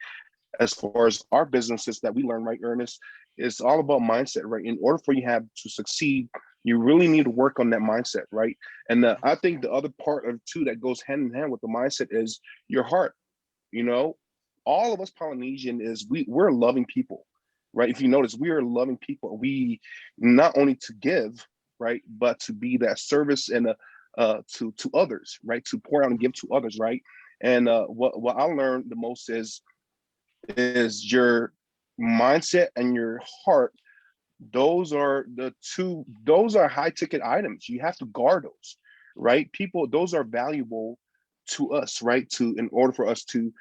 as far as our businesses that we learn, right, Ernest, it's all about mindset, right? In order for you have to succeed, you really need to work on that mindset, right? And I think the other part of too that goes hand in hand with the mindset is your heart. You know, all of us Polynesian is we're loving people, right? If you notice, we are loving people. We not only to give, right, but to be that service and to others, right? To pour out and give to others, right? And what I learned the most is your mindset and your heart. Those are those are high ticket items. You have to guard those, right? People, those are valuable to us, right? In order for us to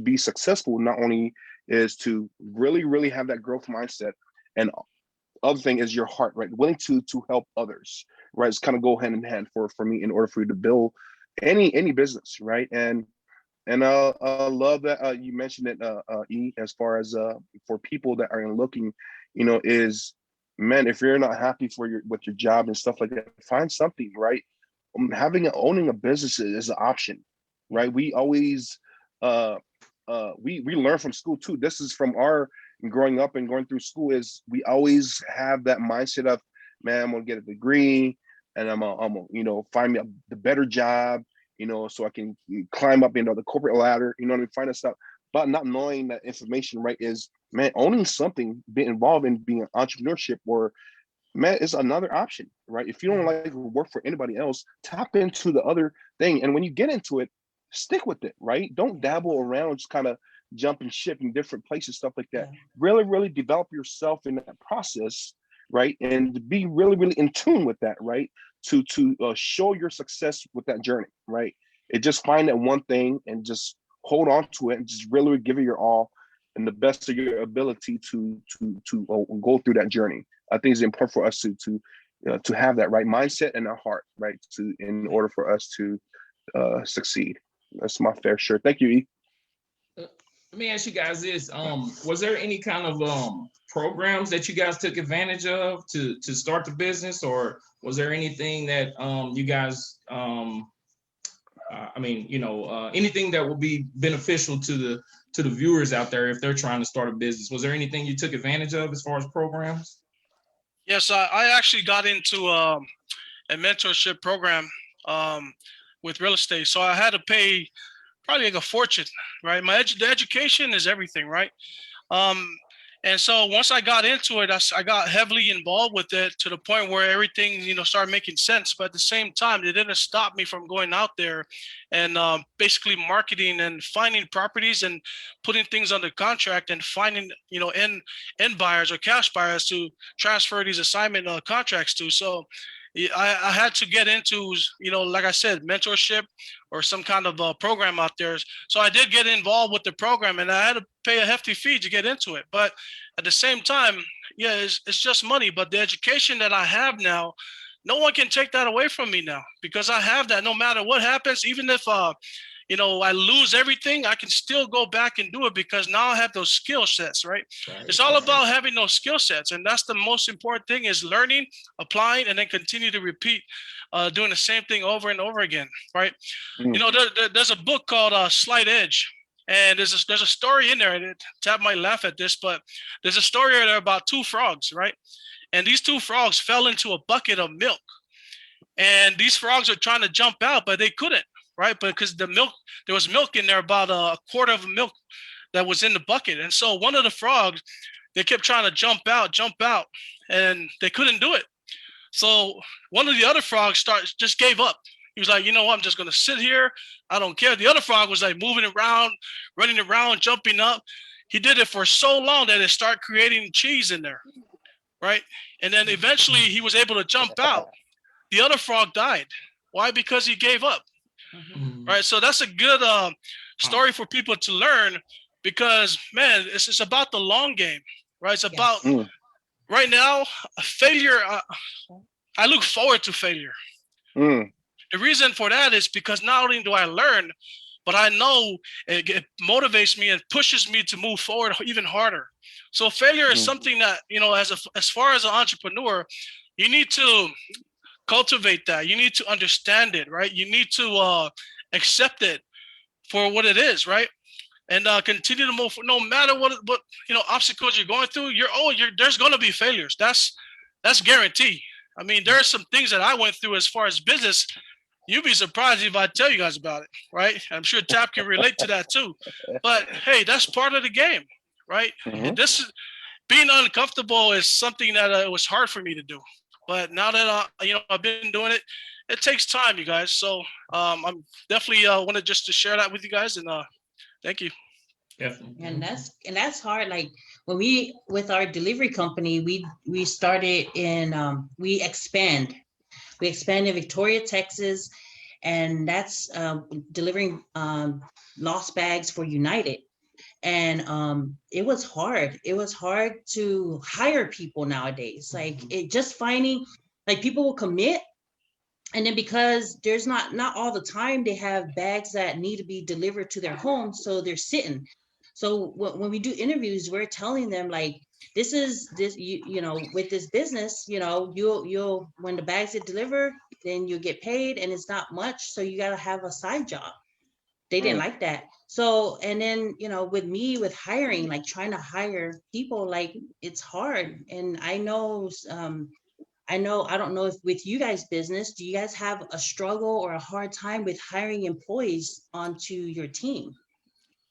be successful, not only is to really have that growth mindset, and other thing is your heart, right? Willing to help others, right? It's kind of go hand in hand for me in order for you to build any business, right? And I love that you mentioned it, E, as far as for people that are looking, you know, is, man, if you're not happy with your job and stuff like that, find something, right? Owning a business is an option, right? We always we learn from school too. This is from our growing up and going through school, is we always have that mindset of, man, I'm gonna get a degree and I'm gonna you know, find me the better job, you know, so I can climb up, you know, the corporate ladder, you know what I mean, find that stuff. But not knowing that information, right, is, man, owning something, being involved in being an entrepreneurship, or, man, is another option, right? If you don't like to work for anybody else, tap into the other thing. And when you get into it, stick with it, right? Don't dabble around, just kind of jumping ship in different places, stuff like that. Really develop yourself in that process, right? And to be really in tune with that, right? To show your success with that journey, right? It just find that one thing and just hold on to it and just really give it your all and the best of your ability to go through that journey. I think it's important for us to have that right mindset in our heart, right? In order for us to succeed. That's my fair share. Thank you, E. Let me ask you guys this: was there any kind of programs that you guys took advantage of to start the business, or was there anything that you guys, I mean, you know, anything that would be beneficial to the viewers out there if they're trying to start a business? Was there anything you took advantage of as far as programs? Yes, I actually got into a mentorship program with real estate. So I had to pay probably like a fortune, right? The education is everything, right? And so once I got into it, I got heavily involved with it to the point where everything, you know, started making sense. But at the same time, it didn't stop me from going out there and basically marketing and finding properties and putting things under contract and finding, you know, end buyers or cash buyers to transfer these assignment contracts to. So I had to get into, you know, like I said, mentorship or some kind of program out there. So I did get involved with the program, and I had to pay a hefty fee to get into it. But at the same time, yeah, it's just money. But the education that I have now, no one can take that away from me now, because I have that no matter what happens. Even if you know, I lose everything, I can still go back and do it because now I have those skill sets, right? It's all about having those skill sets. And that's the most important thing, is learning, applying, and then continue to repeat, doing the same thing over and over again, right? You know, there's a book called Slight Edge. And there's a story in there, and Tab might laugh at this, but there's a story there about two frogs, right? And these two frogs fell into a bucket of milk. And these frogs are trying to jump out, but they couldn't, right? Because there was milk in there, about a quart of milk that was in the bucket. And so one of the frogs, they kept trying to jump out, and they couldn't do it. So one of the other frogs just gave up. He was like, you know what, I'm just going to sit here. I don't care. The other frog was like moving around, running around, jumping up. he did it for so long that it started creating cheese in there, right? And then eventually he was able to jump out. The other frog died. Why? Because he gave up. Right. So that's a good story for people to learn, because man, it's about the long game, right? It's about right now failure. I look forward to failure. The reason for that is because not only do I learn, but I know it motivates me and pushes me to move forward even harder. So failure is something that, you know, as far as an entrepreneur, you need to cultivate that. You need to understand it, right? You need to accept it for what it is, right? And continue to move. No matter what you know obstacles you're going through, there's going to be failures. That's guaranteed. I mean, there are some things that I went through as far as business. You'd be surprised if I tell you guys about it, right? I'm sure Tap can relate to that too. But hey, that's part of the game, right? And this is being uncomfortable is something that it was hard for me to do. But now that you know I've been doing it, it takes time, you guys. So I'm definitely wanted just to share that with you guys, and thank you. Definitely. And that's hard. Like when we with our delivery company, we started in we expand in Victoria, Texas, and that's delivering lost bags for United. And it was hard. It was hard to hire people nowadays. Like it just finding, like people will commit, and then because there's not all the time they have bags that need to be delivered to their home, so they're sitting. So when we do interviews, we're telling them like, this you know, with this business, you know, you'll when the bags get delivered, then you'll get paid, and it's not much, so you got to have a side job. They didn't like that. So, and then, you know, with me, with hiring, like trying to hire people, like it's hard. And I know, I don't know if with you guys' business, do you guys have a struggle or a hard time with hiring employees onto your team?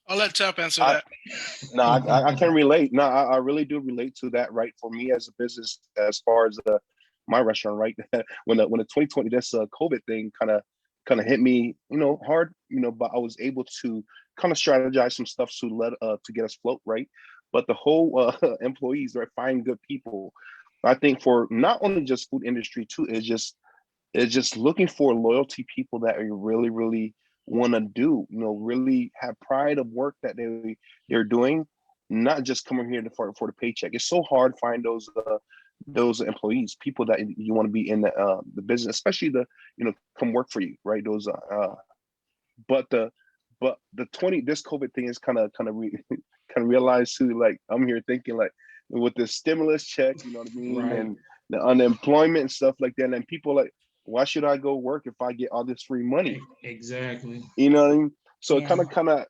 I'll let Tap answer that. No, I can relate. No, I really do relate to that. Right, for me as a business, as far as my restaurant, right, when the 2020 this COVID thing kind of hit me, you know, hard, you know, but I was able to kind of strategize some stuff to get us float, right. But the whole employees, right, find good people. I think for not only just food industry too, is just looking for loyalty people that you really, really want to do, you know, really have pride of work that they're doing, not just coming here for the paycheck. It's so hard to find those employees, people that you want to be in the business, especially come work for you, right? Those but the 20 this COVID thing is kind of realized too. Like I'm here thinking like with the stimulus check, you know what I mean, Right. and the unemployment and stuff like that, and people like, why should I go work if I get all this free money? Exactly. You know what I mean? So Yeah.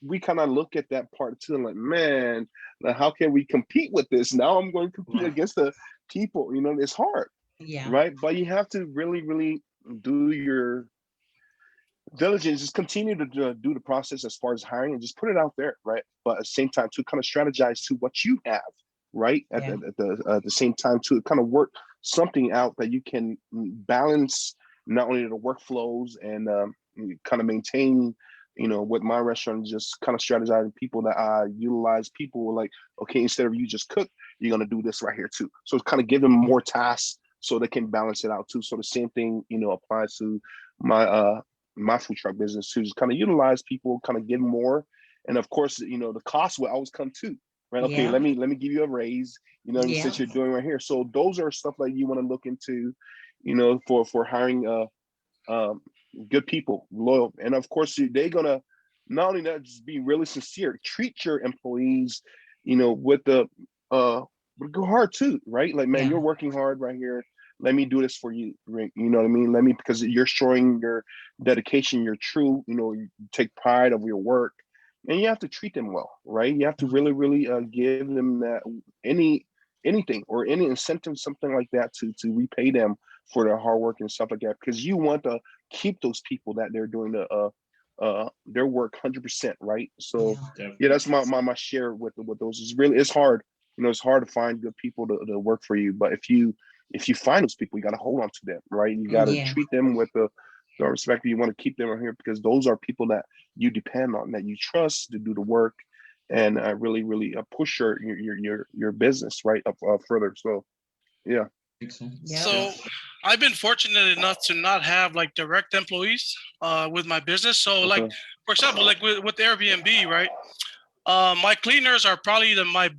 we kind of look at that part too, and like, man, now how can we compete with this? Now I'm going to compete against the people. You know, it's hard, Yeah. right? But you have to really, really do your diligence. Just continue to do the process as far as hiring, and just put it out there, right? But at the same time, to kind of strategize to what you have, right? At the same time, to kind of work something out that you can balance not only the workflows and kind of maintain, you know, with my restaurant, just kind of strategizing people that I utilize. People like, okay, instead of you just cook, you're gonna do this right here too. So it's kind of give them more tasks so they can balance it out too. So the same thing, you know, applies to my food truck business too. Just kind of utilize people, kind of give more, and of course, you know, the cost will always come too. Right. Okay. Yeah. Let me give you a raise, you know, since you're doing right here. So those are stuff that you want to look into, you know, for hiring good people, loyal. And of course, they're gonna not only that, just be really sincere, treat your employees, you know, with go hard too, right? Like, man, you're working hard right here. Let me do this for you. Right? You know what I mean? Because you're showing your dedication, you're true, you know, you take pride of your work. And you have to treat them well, right? You have to really, really give them that anything or any incentive, something like that, to repay them for their hard work and stuff like that. Because you want to keep those people that they're doing their work 100%, right? So yeah, that's my share with those. It's hard, you know, it's hard to find good people to work for you. But if you find those people, you got to hold on to them, right? You got to treat them with the respect. You want to keep them here because those are people that you depend on, that you trust to do the work, and really push your business right up further. So yeah. So I've been fortunate enough to not have like direct employees with my business. So like, for example, like with Airbnb, right? My cleaners are probably my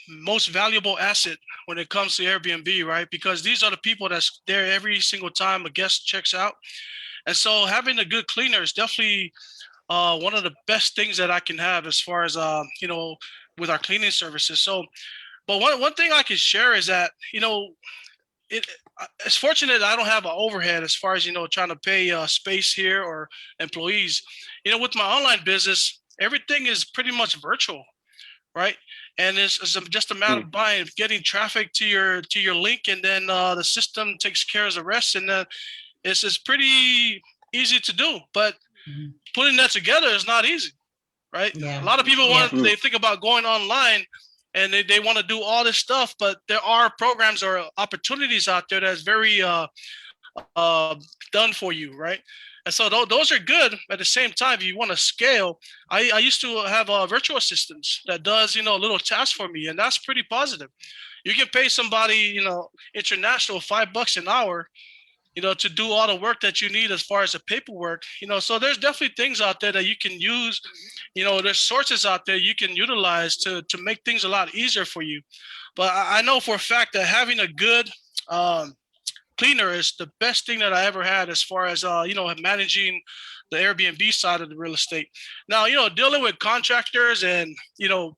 most valuable asset when it comes to Airbnb, right? Because these are the people that's there every single time a guest checks out. And so having a good cleaner is definitely one of the best things that I can have as far as, you know, with our cleaning services. So, but one thing I can share is that, you know, it's fortunate I don't have an overhead as far as, you know, trying to pay space here or employees. You know, with my online business, everything is pretty much virtual, right? And it's just a matter of getting traffic to your link, and then the system takes care of the rest, and then it's pretty easy to do. But putting that together is not easy, right? A lot of people they think about going online, and they want to do all this stuff, but there are programs or opportunities out there that's very done for you, right? And so those are good. At the same time, if you want to scale, I used to have a virtual assistant that does, you know, little tasks for me, and that's pretty positive. You can pay somebody, you know, international $5 an hour, you know, to do all the work that you need as far as the paperwork, you know. So there's definitely things out there that you can use, you know, there's sources out there you can utilize to make things a lot easier for you. But I know for a fact that having a good cleaner is the best thing that I ever had as far as, you know, managing the Airbnb side of the real estate. Now, you know, dealing with contractors and, you know,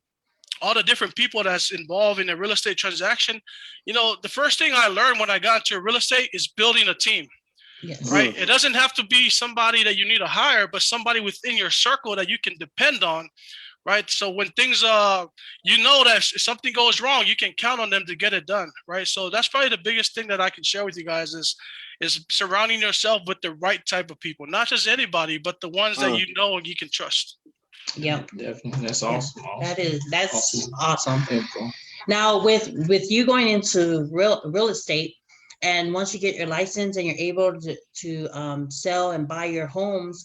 all the different people that's involved in a real estate transaction, you know, the first thing I learned when I got into real estate is building a team. Yes. Right. It doesn't have to be somebody that you need to hire, but somebody within your circle that you can depend on. Right. So when things, you know, that if something goes wrong, you can count on them to get it done. Right. So that's probably the biggest thing that I can share with you guys is surrounding yourself with the right type of people, not just anybody, but the ones that you know and you can trust. Yep. Definitely. That's awesome. That's awesome. Now with you going into real estate, and once you get your license and you're able to sell and buy your homes,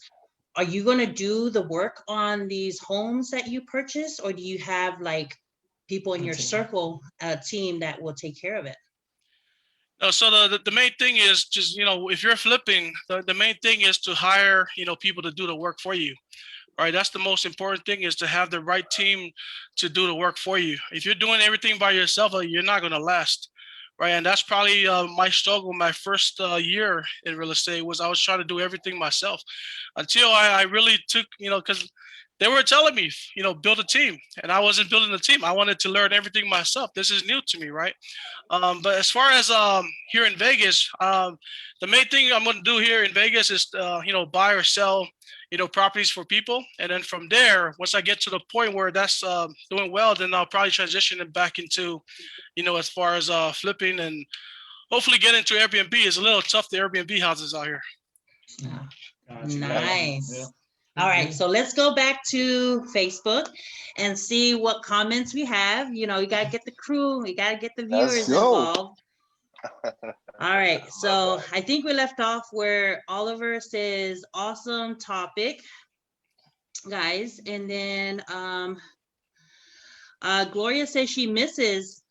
are you going to do the work on these homes that you purchase, or do you have like people in your circle, a team that will take care of it? So the main thing is just, you know, if you're flipping, the main thing is to hire, you know, people to do the work for you. Right. That's the most important thing, is to have the right team to do the work for you. If you're doing everything by yourself, you're not going to last. Right. And that's probably my struggle. My first year in real estate was I was trying to do everything myself until I really took, you know, because they were telling me, you know, build a team, and I wasn't building a team. I wanted to learn everything myself. This is new to me. Right. But as far as here in Vegas, the main thing I'm going to do here in Vegas is, you know, buy or sell, you know, properties for people. And then from there, once I get to the point where that's doing well, then I'll probably transition it back into, you know, as far as flipping, and hopefully get into Airbnb. It's a little tough, the Airbnb houses out here. Nice. Yeah. All right, so let's go back to Facebook and see what comments we have. You know, you got to get the crew, you got to get the viewers involved. All right, so I think we left off where Oliver says, awesome topic, guys. And then Gloria says she misses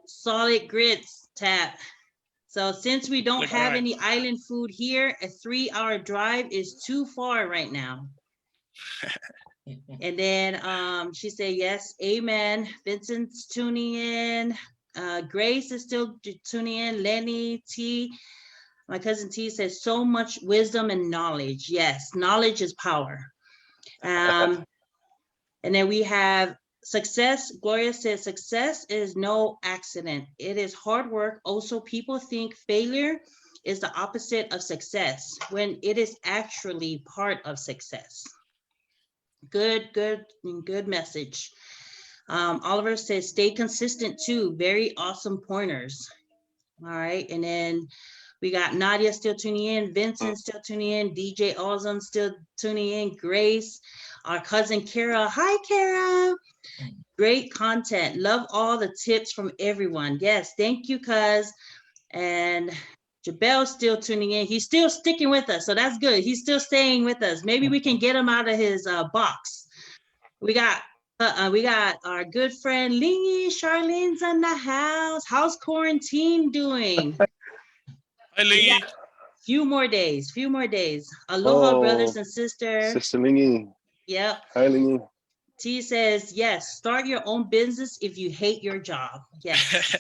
solid grits tap. So since we don't have any island food here, a 3-hour drive is too far right now. And then she said, yes, amen. Vincent's tuning in. Grace is still tuning in. Lenny, T, my cousin T says, so much wisdom and knowledge. Yes, knowledge is power. And then we have success. Gloria says, success is no accident. It is hard work. Also, people think failure is the opposite of success when it is actually part of success. Good message. Oliver says, stay consistent too. Very awesome pointers. All right. And then we got Nadia still tuning in. Vincent still tuning in. DJ Awesome still tuning in. Grace, our cousin Kara. Hi, Kara. Great content. Love all the tips from everyone. Yes, thank you, cuz. And Jabel's still tuning in. He's still sticking with us, so that's good. He's still staying with us. Maybe we can get him out of his box. We got We got our good friend Lingy. Charlene's in the house. How's quarantine doing? Hi, Lingy. Few more days. Aloha, brothers and sisters. Sister Lingy. Yep. Hi, Lingy. T says, yes, start your own business if you hate your job. Yes.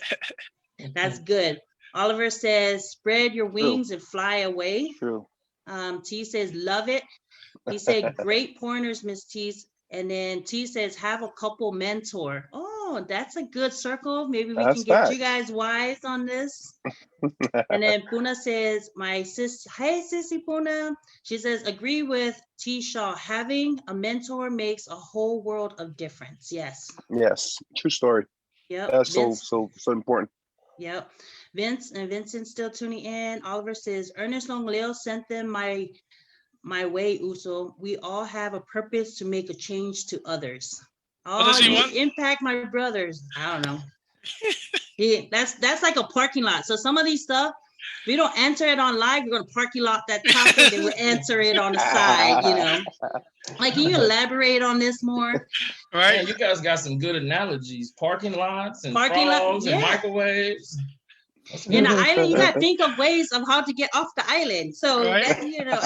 That's good. Oliver says, spread your wings and fly away. True. T says, love it. He said, great pointers, Miss T. And then T says, have a couple mentor. Oh, that's a good circle. Maybe we can get you guys wise on this. And then Puna says, my sis, hey, Sissy Puna. She says, agree with T. Shaw. Having a mentor makes a whole world of difference. Yes. Yes. True story. Yep. That's so important. Yep. Vince and Vincent still tuning in. Oliver says, Ernest Logoleo sent them my way, Uso. We all have a purpose to make a change to others. What does he want? Impact my brothers. I don't know. That's like a parking lot. So some of these stuff, we don't answer it on live. We're gonna parking lot that topic. They will answer it on the side. You know, like, can you elaborate on this more? Right. Man, you guys got some good analogies. Parking lots and frogs and microwaves. In the island, you gotta think of ways of how to get off the island. So that, you know.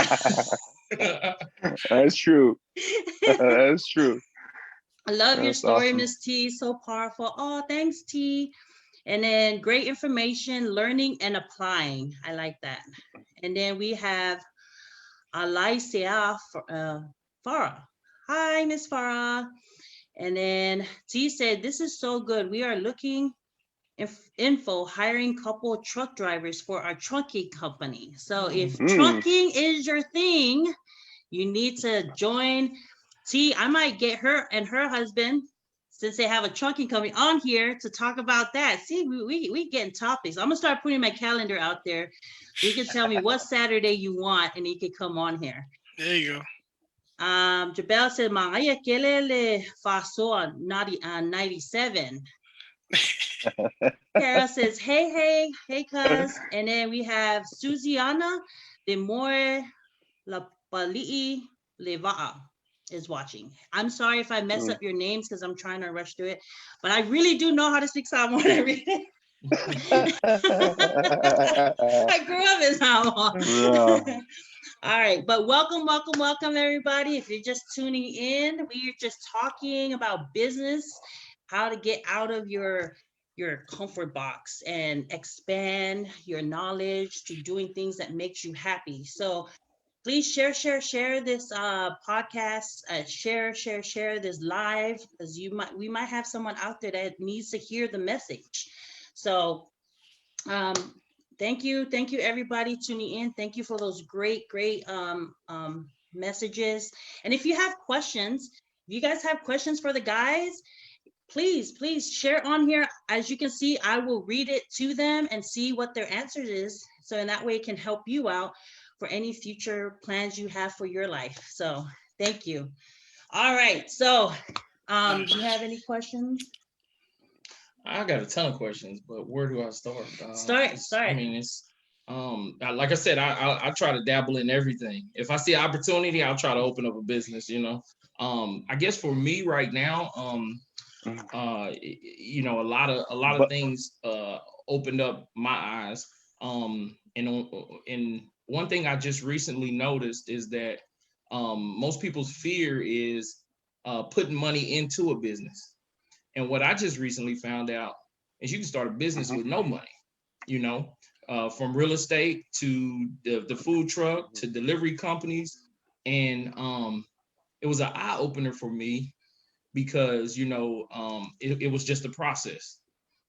That's true. That's true. I love your story, Miss T. So powerful. Oh, thanks, T. And then great information, learning and applying. I like that. And then we have Alicia Farah. Hi, Miss Farah. And then T said, this is so good. We are looking info hiring couple truck drivers for our trucking company. So if trucking is your thing, you need to join T. I might get her and her husband, since they have a trucking company, on here to talk about that. See, we getting topics. I'm gonna start putting my calendar out there. You can tell me what Saturday you want, and you can come on here. There you go. Jabel said, "Mangaya kelele faso 97." Carol says, hey, cuz. And then we have Suziana de More La Palii Leva'a is watching. I'm sorry if I mess up your names because I'm trying to rush through it, but I really do know how to speak Samoan. I grew up in Samoan. Yeah. All right, but welcome, everybody. If you're just tuning in, we're just talking about business, how to get out of your comfort box and expand your knowledge to doing things that makes you happy. So please share this podcast, share this live, because we might have someone out there that needs to hear the message. So thank you everybody tuning in. Thank you for those great messages. And if you have questions, if you guys have questions for the guys, please share on here. As you can see, I will read it to them and see what their answer is. So in that way it can help you out for any future plans you have for your life. So thank you. All right. So do you have any questions? I got a ton of questions, but where do I start? Start. I mean, it's like I said, I try to dabble in everything. If I see an opportunity, I'll try to open up a business, you know. I guess for me right now, you know, a lot of things opened up my eyes. And one thing I just recently noticed is that most people's fear is putting money into a business. And what I just recently found out is you can start a business with no money, you know, from real estate to the food truck to delivery companies. And it was an eye opener for me because, you know, it was just a process,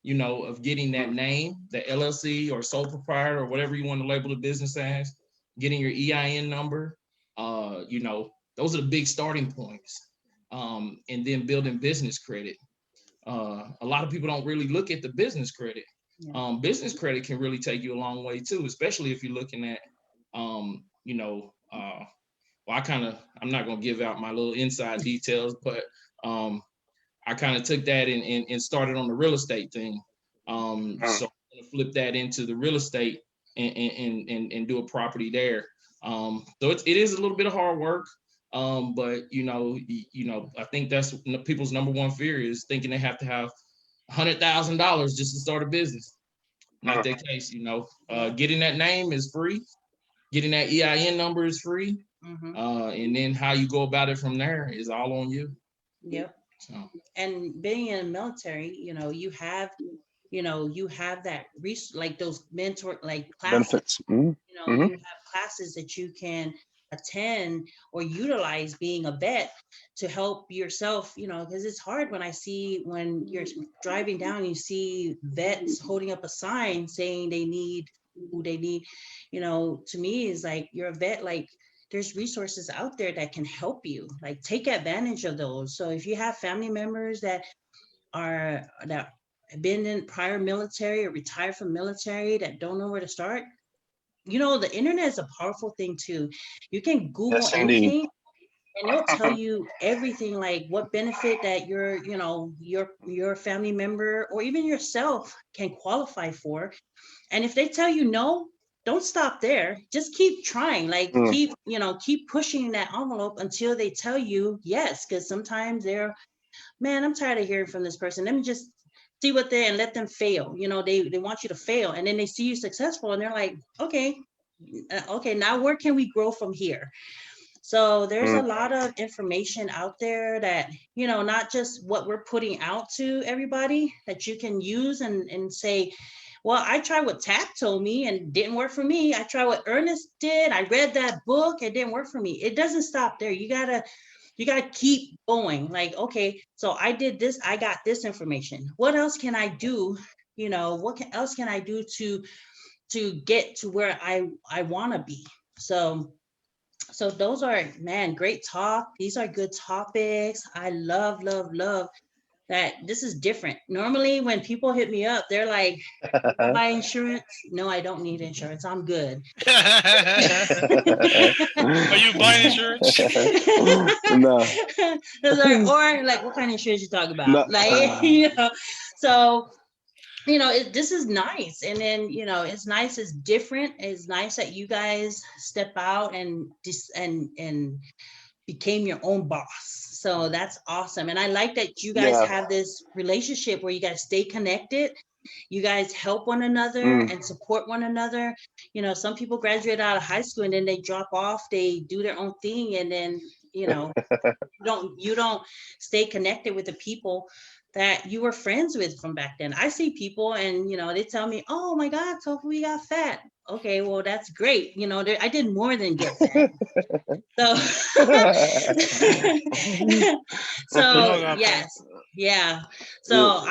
you know, of getting that name, the LLC or sole proprietor or whatever you want to label the business as, getting your EIN number, you know, those are the big starting points. And then building business credit. A lot of people don't really look at the business credit. Yeah. Business credit can really take you a long way too, especially if you're looking at, you know, well, I'm not going to give out my little inside details, but I kind of took that and started on the real estate thing. So I'm going to flip that into the real estate and do a property there. So it is a little bit of hard work. But I think that's people's number one fear is thinking they have to have $100,000 just to start a business. Not that case, getting that name is free. Getting that EIN number is free. And then how you go about it from there is all on you. Yep. So. And being in the military, you have that like those mentor, like classes, benefits. You have classes that you can attend or utilize being a vet to help yourself, because it's hard when you're driving down, you see vets holding up a sign saying they need who they need, to me is like, you're a vet, like there's resources out there that can help you, like take advantage of those. So if you have family members that have been in prior military or retired from military that don't know where to start, the internet is a powerful thing too. You can Google anything and it'll tell you everything, like what benefit that your family member or even yourself can qualify for. And if they tell you no, don't stop there. Just keep trying, like keep pushing that envelope until they tell you yes. Because sometimes I'm tired of hearing from this person. Let me just see and let them fail. They want you to fail, and then they see you successful and they're like, okay, now where can we grow from here? So there's a lot of information out there that, not just what we're putting out to everybody that you can use and say, well, I tried what Tap told me and it didn't work for me. I tried what Ernest did. I read that book. It didn't work for me. It doesn't stop there. You gotta keep going. Like, okay, so I did this. I got this information. What else can I do? What else can I do to get to where I want to be? So those are, great talk. These are good topics. I love that this is different. Normally when people hit me up, they're like, buy insurance? No, I don't need insurance. I'm good. Are you buying insurance? No. Or like, what kind of insurance you talking about? No. Like, so this is nice. And then, it's nice, it's different. It's nice that you guys step out and became your own boss. So that's awesome. And I like that you guys have this relationship where you guys stay connected. You guys help one another and support one another. Some people graduate out of high school and then they drop off, they do their own thing. And then, you don't stay connected with the people that you were friends with from back then. I see people and, they tell me, oh my God, Tofu, we got fat. Okay, well, that's great. I did more than get fat. So, yes. Yeah. So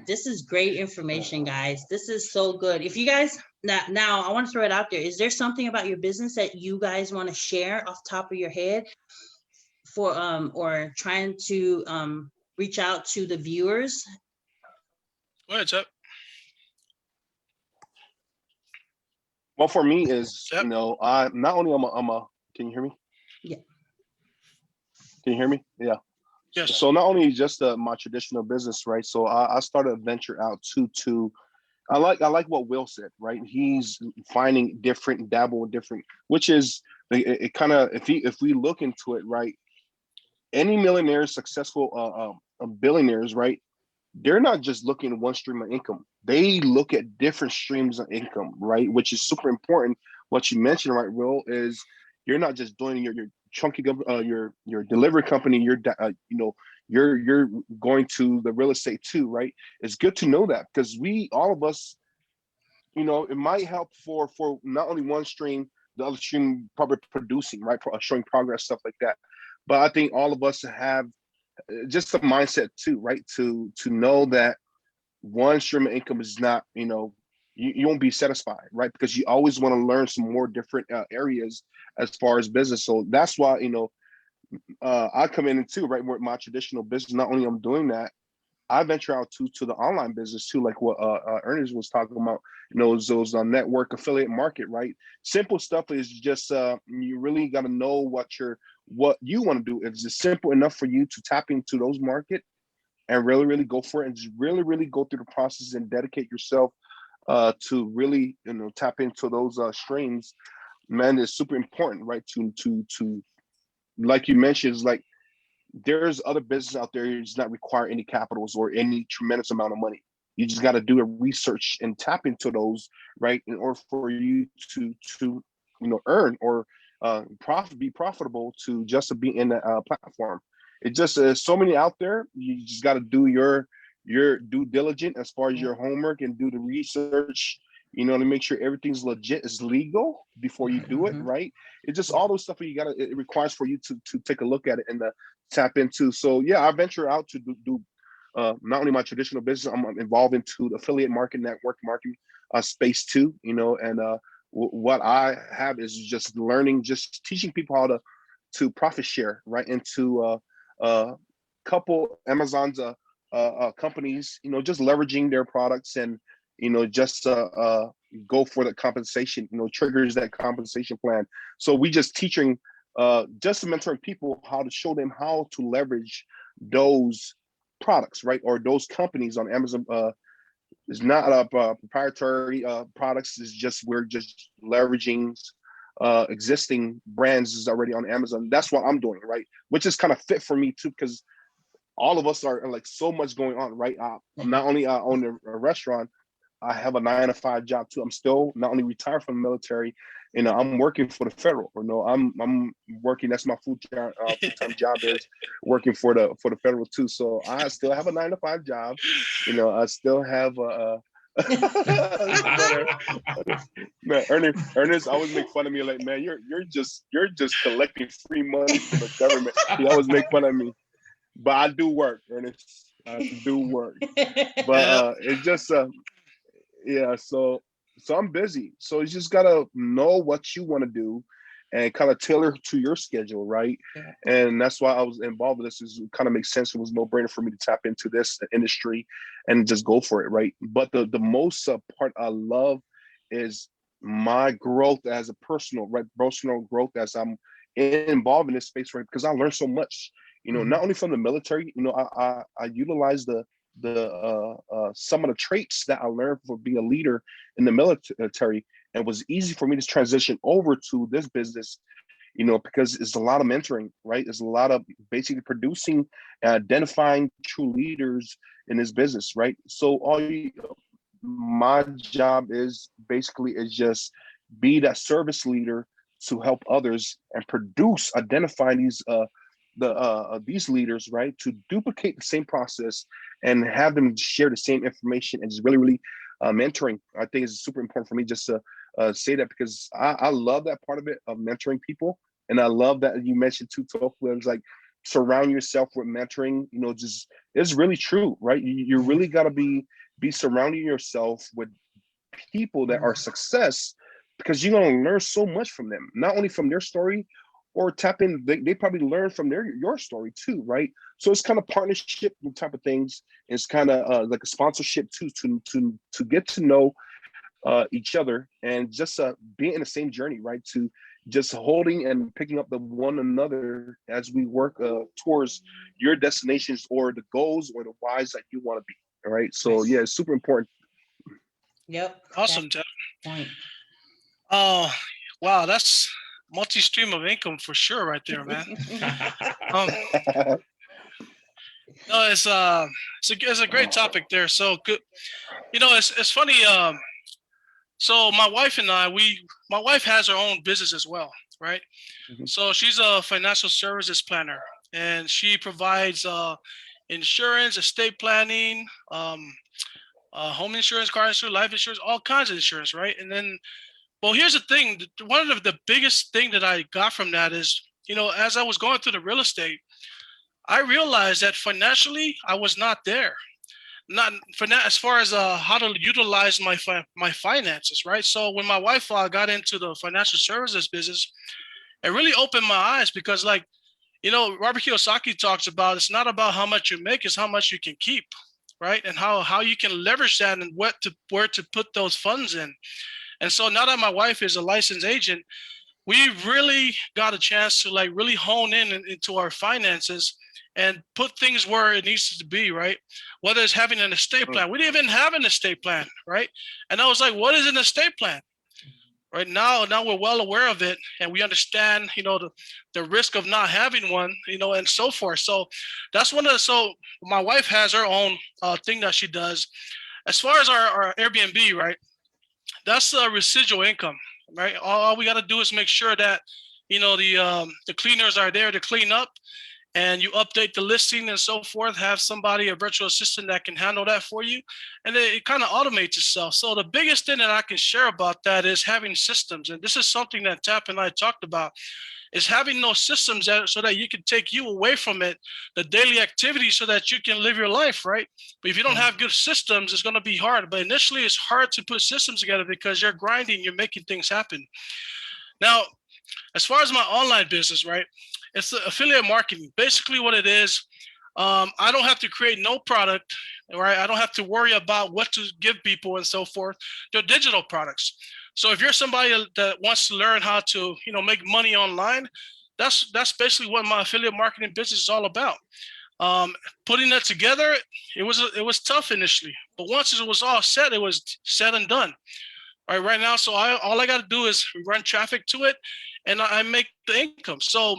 this is great information, guys. This is so good. If you guys, now I want to throw it out there. Is there something about your business that you guys want to share off the top of your head for, or trying to, reach out to the viewers? Go ahead, Chuck. Well, for me is, I not only I'm a, can you hear me? Yeah. Can you hear me? Yeah. Yes. So not only just my traditional business, right? So I started a venture out to I like what Will said, right? He's finding dabble in different, which is it kind of, if we look into it, right? Any millionaires, successful billionaires, right? They're not just looking at one stream of income. They look at different streams of income, right? Which is super important. What you mentioned, right, Will, is you're not just doing your chunky your delivery company. You're going to the real estate too, right? It's good to know that, because all of us, it might help for not only one stream, the other stream probably producing, right, showing progress, stuff like that. But I think all of us have just a mindset too, right? To know that one stream of income is not, you won't be satisfied, right? Because you always want to learn some more different areas as far as business. So that's why, I come in too, right? With my traditional business, not only I'm doing that, I venture out to the online business too, like what Ernest was talking about, those network affiliate market, right? Simple stuff is just, you really got to know what you want to do. If it's simple enough for you to tap into those market and really, really go for it, and just really, really go through the process and dedicate yourself to really, tap into those streams, man, is super important, right? To like you mentioned, is like there's other business out there that does not require any capitals or any tremendous amount of money. You just got to do a research and tap into those, right, in order for you to earn or be profitable to just be in the platform. It just so many out there. You just got to do your due diligence as far as your homework and do the research, to make sure everything's legit, is legal before you do it, right? It's just all those stuff it requires for you to take a look at it and tap into. So yeah, I venture out to do not only my traditional business, I'm involved into the affiliate marketing, network marketing space too, and what I have is just teaching people how to profit share, right, into a couple Amazon's companies, just leveraging their products and just go for the compensation, triggers that compensation plan. So we just teaching just mentoring people how to show them how to leverage those products, right, or those companies on Amazon. It's not proprietary products. It's just we're just leveraging existing brands is already on Amazon. That's what I'm doing, right, which is kind of fit for me too, because all of us are like so much going on, right? I'm not only own a restaurant, I have a 9-to-5 job too. I'm still not only retired from the military, I'm working for the federal. I'm working. That's my full-time job is working for the federal too. So I still have a 9-to-5 job. I still have man, Ernest always make fun of me like, man, you're just collecting free money from the government. He always make fun of me, but I do work, Ernest. I do work, but it's just yeah, so I'm busy. So you just gotta know what you want to do and kind of tailor to your schedule, right? Yeah. And that's why I was involved with this. It kind of makes sense. It was no brainer for me to tap into this industry and just go for it, right? But the most part I love is my growth as a personal growth as I'm involved in this space, right? Because I learned so much, not only from the military. I utilize the some of the traits that I learned for being a leader in the military, and it was easy for me to transition over to this business, because it's a lot of mentoring, right? It's a lot of basically producing, identifying true leaders in this business, right? So my job is just be that service leader to help others and produce, identify these leaders, right, to duplicate the same process and have them share the same information, and just really mentoring. I think is super important for me just to say that, because I love that part of it, of mentoring people. And I love that you mentioned too, Tofu, it's like surround yourself with mentoring, just it's really true, right? You really got to be surrounding yourself with people that are success, because you're going to learn so much from them, not only from their story, or tap in, they probably learn from your story too, right? So it's kind of partnership type of things. It's kind of like a sponsorship too, to get to know each other, and just being in the same journey, right? To just holding and picking up the one another as we work towards your destinations or the goals or the whys that you want to be. All right. So yeah, it's super important. Yep. Awesome, Jeff. Point. Oh, wow, that's multi-stream of income for sure, right there, man. No, it's a great topic there. So good, it's funny. So my wife and my wife has her own business as well, right? Mhm. So she's a financial services planner, and she provides insurance, estate planning, home insurance, car insurance, life insurance, all kinds of insurance, right? And then, well, here's the thing. One of the biggest thing that I got from that is, as I was going through the real estate, I realized that financially I was not there. Not as far as how to utilize my finances, right? So when my wife got into the financial services business, it really opened my eyes, because, like, Robert Kiyosaki talks about, it's not about how much you make, it's how much you can keep, right? And how you can leverage that, and where to put those funds in. And so now that my wife is a licensed agent, we really got a chance to, like, really hone into our finances and put things where it needs to be, right? Whether it's having an estate plan. We didn't even have an estate plan, right? And I was like, what is an estate plan? Right now we're well aware of it, and we understand, the risk of not having one, and so forth. So that's so my wife has her own thing that she does. As far as our Airbnb, right? That's residual income, right? All we got to do is make sure that, the cleaners are there to clean up, and you update the listing and so forth, have somebody, a virtual assistant that can handle that for you. And it kind of automates itself. So the biggest thing that I can share about that is having systems. And this is something that Tap and I talked about, is having those systems so that you can take you away from it, the daily activity, so that you can live your life, right? But if you don't have good systems, it's going to be hard. But initially, it's hard to put systems together because you're grinding, you're making things happen. Now, as far as my online business, right? It's the affiliate marketing. Basically what it is, I don't have to create no product, right? I don't have to worry about what to give people and so forth. They're digital products. So if you're somebody that wants to learn how to, make money online, that's basically what my affiliate marketing business is all about. Putting that together, it was tough initially, but once it was all set, it was said and done. Right now, so all I got to do is run traffic to it, and I make the income. So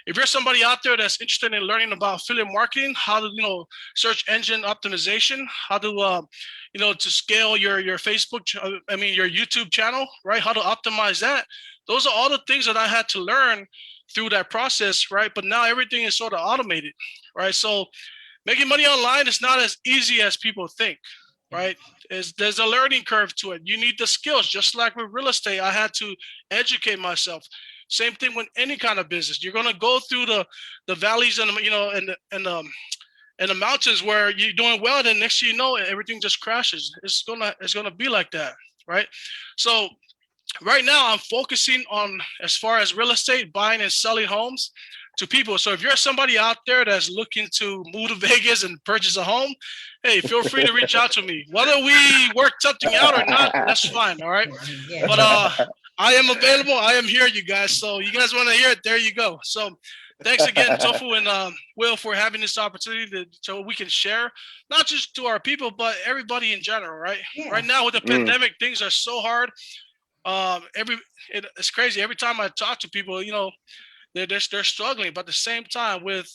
if you're somebody out there that's interested in learning about affiliate marketing, how to, search engine optimization, how to, to scale your Facebook, your YouTube channel, right? How to optimize that. Those are all the things that I had to learn through that process, right? But now everything is sort of automated, right? So making money online is not as easy as people think, right? There's a learning curve to it. You need the skills, just like with real estate. I had to educate myself. Same thing with any kind of business. You're gonna go through the valleys and and the mountains where you're doing well, then next thing you know, everything just crashes. It's gonna be like that, right? So right now I'm focusing on, as far as real estate, buying and selling homes to people. So if you're somebody out there that's looking to move to Vegas and purchase a home, hey, feel free to reach out to me. Whether we work something out or not, that's fine. All right. Yeah. But I am available. I am here, you guys. So you guys want to hear it? There you go. So thanks again, Tofu and Will, for having this opportunity so we can share, not just to our people, but everybody in general, right? Yeah. Right now with the pandemic, things are so hard. It's crazy. Every time I talk to people, they're struggling, but at the same time with,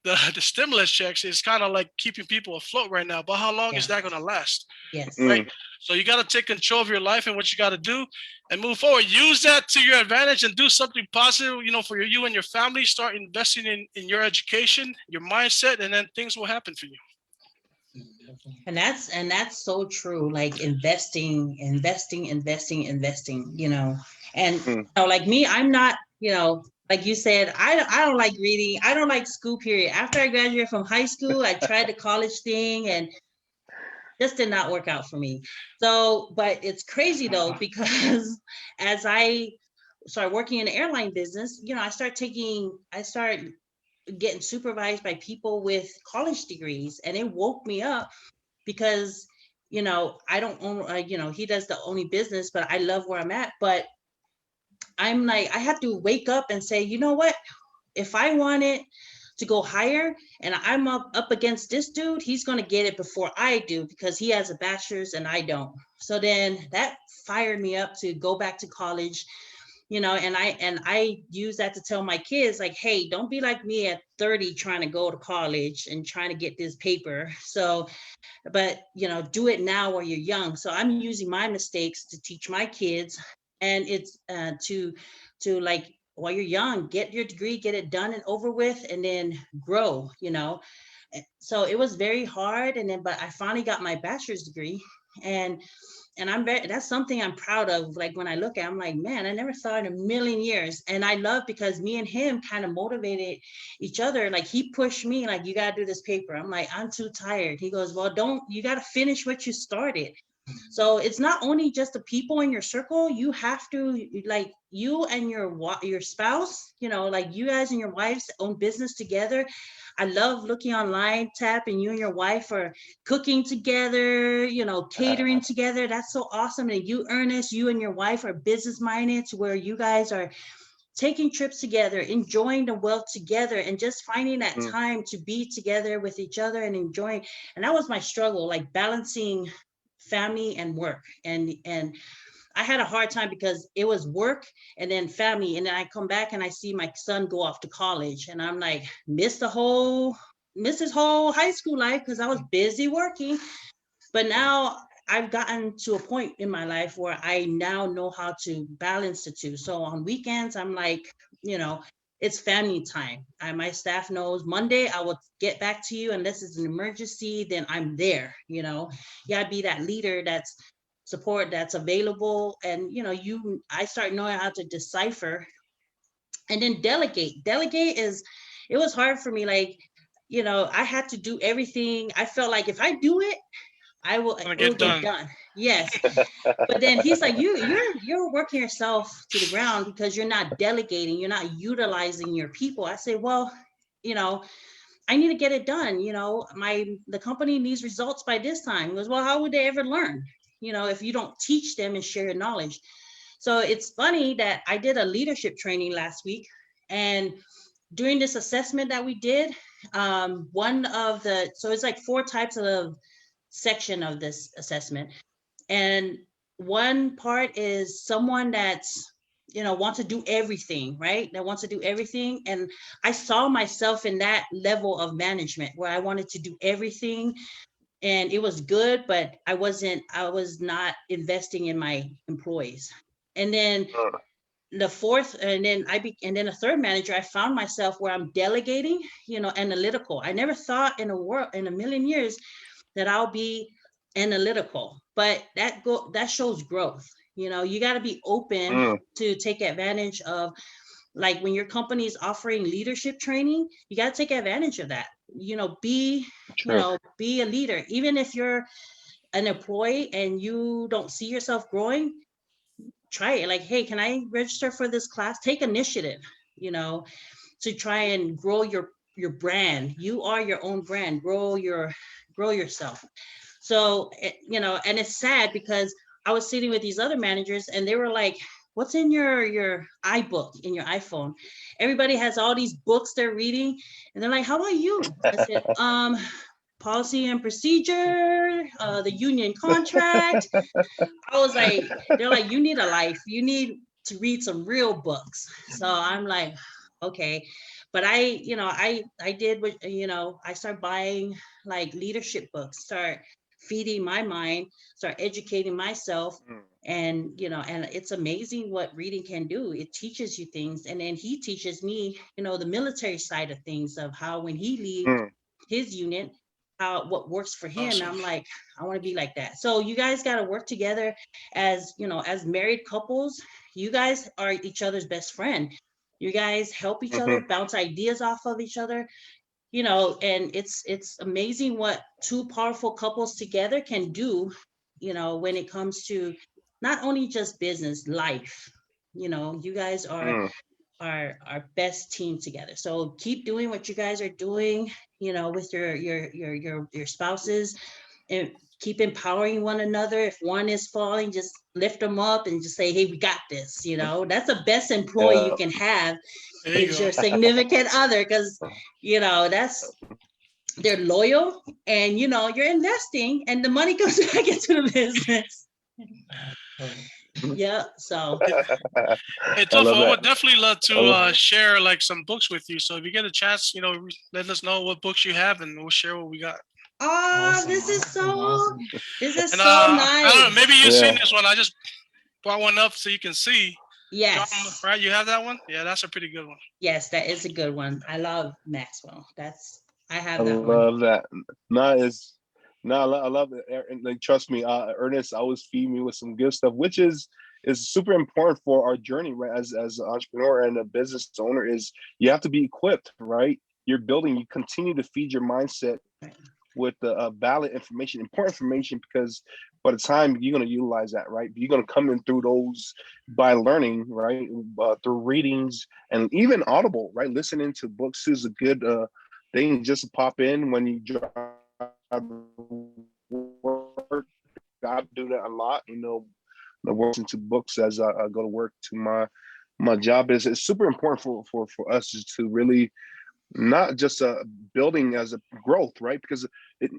the stimulus checks is kind of like keeping people afloat right now. But how long is that going to last? Yes. Right. So you got to take control of your life and what you got to do and move forward. Use that to your advantage and do something positive, for you and your family. Start investing in your education, your mindset, and then things will happen for you. And that's so true. Like investing, and like me, I'm not, like you said, I don't like reading. I don't like school, period. After I graduated from high school, I tried the college thing and this did not work out for me. So, but it's crazy though, because as I started working in the airline business, I start getting supervised by people with college degrees, and it woke me up because, I don't own, he does the only business, but I love where I'm at. But I'm like, I have to wake up and say, you know what? If I wanted to go higher and I'm up against this dude, he's going to get it before I do because he has a bachelor's and I don't. So then that fired me up to go back to college, and I use that to tell my kids, like, hey, don't be like me at 30 trying to go to college and trying to get this paper. So, but, do it now while you're young. So I'm using my mistakes to teach my kids. And it's to like, while you're young, get your degree, get it done and over with, and then grow, So it was very hard. But I finally got my bachelor's degree, and that's something I'm proud of. Like when I look at it, I'm like, man, I never thought in a million years. And I love because me and him kind of motivated each other. Like he pushed me, like, you got to do this paper. I'm like, I'm too tired. He goes, well, you got to finish what you started. So it's not only just the people in your circle, you have to, like, you and your spouse, like you guys and your wives own business together. I love looking online, Tap, and you and your wife are cooking together, catering together. That's so awesome. And you, Ernest, you and your wife are business minded to where you guys are taking trips together, enjoying the wealth together, and just finding that time to be together with each other and enjoying. And that was my struggle, like balancing family and work. And I had a hard time because it was work and then family. And then I come back and I see my son go off to college. And I'm like, miss his whole high school life because I was busy working. But now I've gotten to a point in my life where I now know how to balance the two. So on weekends, I'm like, it's family time. My staff knows Monday, I will get back to you unless it's an emergency, then I'm there. You gotta be that leader that's support, that's available. And I start knowing how to decipher and then delegate. It was hard for me. Like, I had to do everything. I felt like if I do it, it will get done. Yes. But then he's like, you're working yourself to the ground because you're not delegating, you're not utilizing your people. I say, well, I need to get it done. The company needs results by this time. He goes, well, how would they ever learn? If you don't teach them and share your knowledge. So it's funny that I did a leadership training last week, and during this assessment that we did, so it's like 4 types of section of this assessment. And one part is someone that's, wants to do everything, right? That wants to do everything. And I saw myself in that level of management where I wanted to do everything. And it was good, but I was not investing in my employees. And then the fourth, and then a third manager, I found myself where I'm delegating, analytical. I never thought in a million years that I'll be analytical, but that shows growth. You got to be open to take advantage of, like when your company is offering leadership training, you got to take advantage of that. Be a leader. Even if you're an employee and you don't see yourself growing, try it. Like, hey, can I register for this class? Take initiative, to try and grow your brand. You are your own brand. Grow yourself. So, and it's sad because I was sitting with these other managers and they were like, what's in your iBook, in your iPhone? Everybody has all these books they're reading. And they're like, how about you? I said, policy and procedure, the union contract. I was like, they're like, you need a life. You need to read some real books. So I'm like, okay. But I did what, I started buying like leadership books, start feeding my mind, start educating myself. And, and it's amazing what reading can do. It teaches you things. And then he teaches me, the military side of things, of how when he leaves his unit, what works for him. Awesome. And I'm like, I want to be like that. So you guys got to work together as, as married couples. You guys are each other's best friend. You guys help each other, bounce ideas off of each other, and it's amazing what 2 powerful couples together can do, when it comes to not only just business, life. You guys are our best team together. So keep doing what you guys are doing, with your spouses, and keep empowering one another. If one is falling, just lift them up and just say, hey, we got this. That's the best employee you can have, is your significant other, because they're loyal, and you're investing and the money comes back into the business. Yeah. So hey, Tofo, I would definitely love to share like some books with you. So if you get a chance, let us know what books you have and we'll share what we got. Oh, awesome. This is so nice. I don't know, maybe you've seen this one. I just brought one up so you can see. Yes. Right, you have that one? Yeah, that's a pretty good one. Yes, that is a good one. I love Maxwell. I have that one. I love that. I love it. And like, trust me, Ernest always feed me with some good stuff, which is super important for our journey, right? As an entrepreneur and a business owner, is you have to be equipped, right? You continue to feed your mindset with the valid information, important information, because by the time you're going to utilize that, right? You're going to come in through those by learning, right? Through readings and even Audible, right? Listening to books is a good thing just to pop in when you drive work. I do that a lot, I work into books as I go to work. To my job is it's super important for us is to really not just building as a growth, right? Because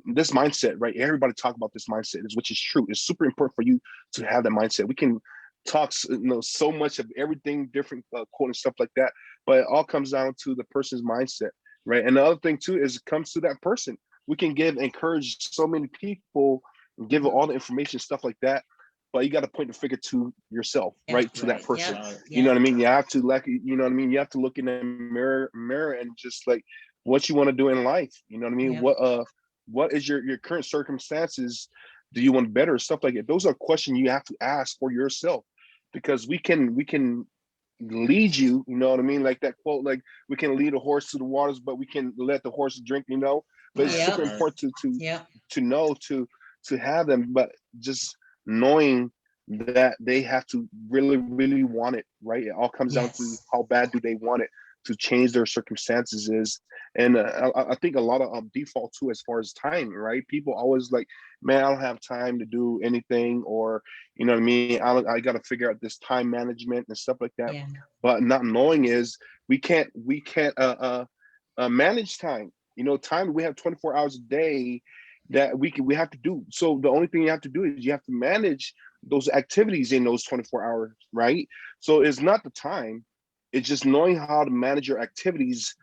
this mindset, right? Everybody talk about this mindset, which is true. It's super important for you to have that mindset. We can talks, so much of everything, different quote and stuff like that. But it all comes down to the person's mindset, right? And the other thing too is it comes to that person. We can encourage so many people, give all the information, stuff like that. But you got to point the finger to yourself, right? To that person. Yep. You know what I mean? You have to you know what I mean? You have to look in the mirror and just like what you want to do in life. You know what I mean? Yep. What is your current circumstances? Do you want better? Stuff like that. Those are questions you have to ask for yourself, because we can lead you, you know what I mean? Like that quote, like we can lead a horse to the waters, but we can let the horse drink, But it's super important to know to have them, but just knowing that they have to really, really want it, right? It all comes down to how bad do they want it to change their circumstances is. And I think a lot of default too, as far as time, right? People always like, man, I don't have time to do anything, or, you know what I mean? I got to figure out this time management and stuff like that. Yeah. But not knowing is we can't manage time. Time, we have 24 hours a day that we have to do. So the only thing you have to do is you have to manage those activities in those 24 hours, right? So it's not the time, it's just knowing how to manage your activities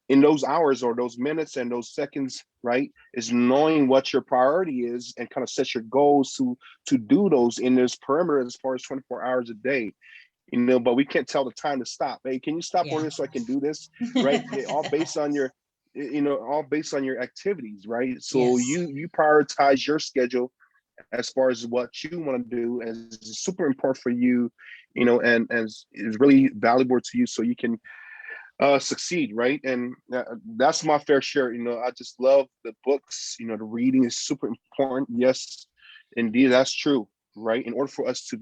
in those hours or those minutes and those seconds, right? Is knowing what your priority is and kind of set your goals to do those in this perimeter as far as 24 hours a day. But we can't tell the time to stop. Hey, can you stop on this so I can do this? Right? All based on your activities, right? So you prioritize your schedule as far as what you want to do, and it's super important for you, and is really valuable to you, so you can succeed, right? And that's my fair share. I just love the books. The reading is super important. Yes, indeed, that's true, right? In order for us to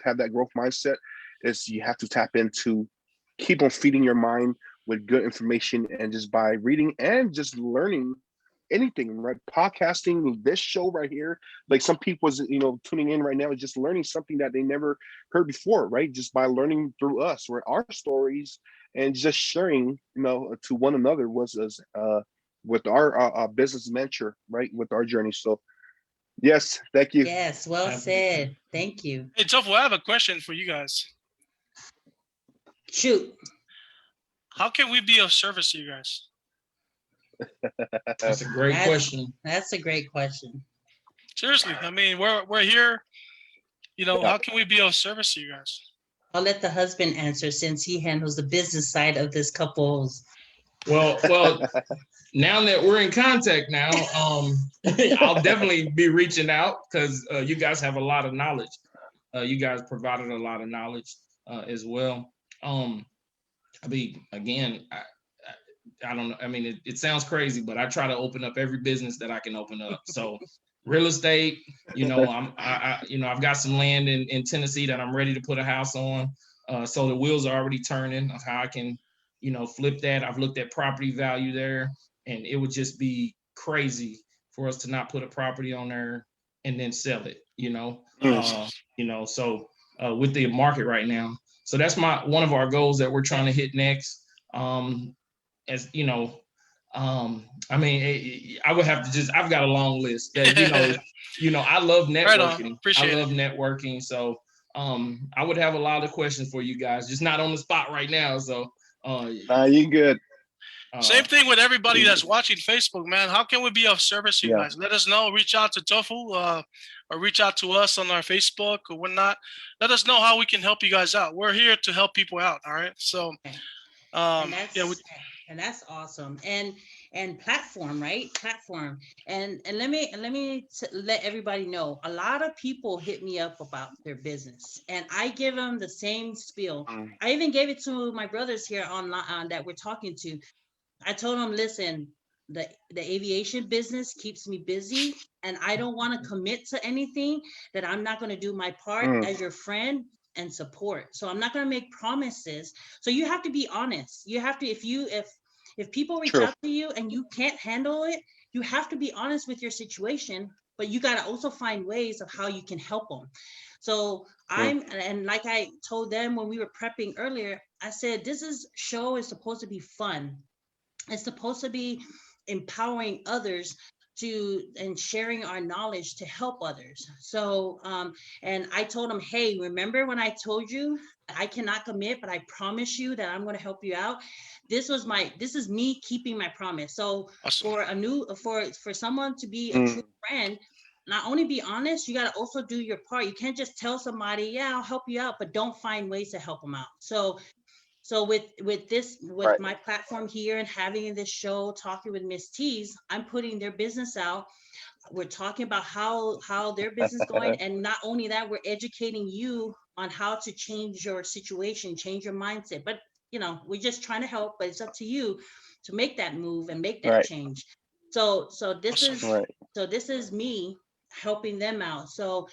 have that growth mindset, is you have to tap into, keep on feeding your mind with good information, and just by reading and just learning anything, right? Podcasting, this show right here, like some people tuning in right now is just learning something that they never heard before, right? Just by learning through us, right? Our stories, and just sharing, to one another was with our business venture, right? With our journey. So yes, thank you. Yes, well said. Thank you. Hey, Tofu, I have a question for you guys. Shoot. How can we be of service to you guys? That's a great question. That's a great question. Seriously, I mean, we're here. How can we be of service to you guys? I'll let the husband answer, since he handles the business side of this couple's. Well, now that we're in contact now, I'll definitely be reaching out, because you guys have a lot of knowledge. You guys provided a lot of knowledge as well. I mean, again, I don't know. I mean, it sounds crazy, but I try to open up every business that I can open up. So real estate, I've got some land in Tennessee that I'm ready to put a house on. So the wheels are already turning of how I can, flip that. I've looked at property value there, and it would just be crazy for us to not put a property on there and then sell it, so with the market right now. So that's one of our goals that we're trying to hit next. As I mean, I would have to I've got a long list. I love networking. Right, I love networking. So I would have a lot of questions for you guys, just not on the spot right now. So you good. Same thing with everybody that's watching Facebook, man. How can we be of service to you guys? Let us know. Reach out to Tofu or reach out to us on our Facebook or whatnot. Let us know how we can help you guys out. We're here to help people out. All right. So and that's awesome. And platform, right? Platform. And let me let everybody know, a lot of people hit me up about their business, and I give them the same spiel. I even gave it to my brothers here online that we're talking to. I told them, listen, the aviation business keeps me busy, and I don't want to commit to anything that I'm not going to do my part as your friend and support. So I'm not going to make promises. So you have to be honest. You have to, if people reach out to you and you can't handle it, you have to be honest with your situation, but you got to also find ways of how you can help them. So and like I told them when we were prepping earlier, I said, this show is supposed to be fun. It's supposed to be empowering others and sharing our knowledge to help others. So, and I told him, hey, remember when I told you I cannot commit, but I promise you that I'm going to help you out. This is me keeping my promise. So awesome. for someone to be a true friend, not only be honest, you got to also do your part. You can't just tell somebody, yeah, I'll help you out, but don't find ways to help them out. So with my platform here and having this show, talking with Miss Teez, I'm putting their business out. We're talking about how their business is going. And not only that, we're educating you on how to change your situation, change your mindset. But, we're just trying to help, but it's up to you to make that move and make that change. So this is me helping them out. So,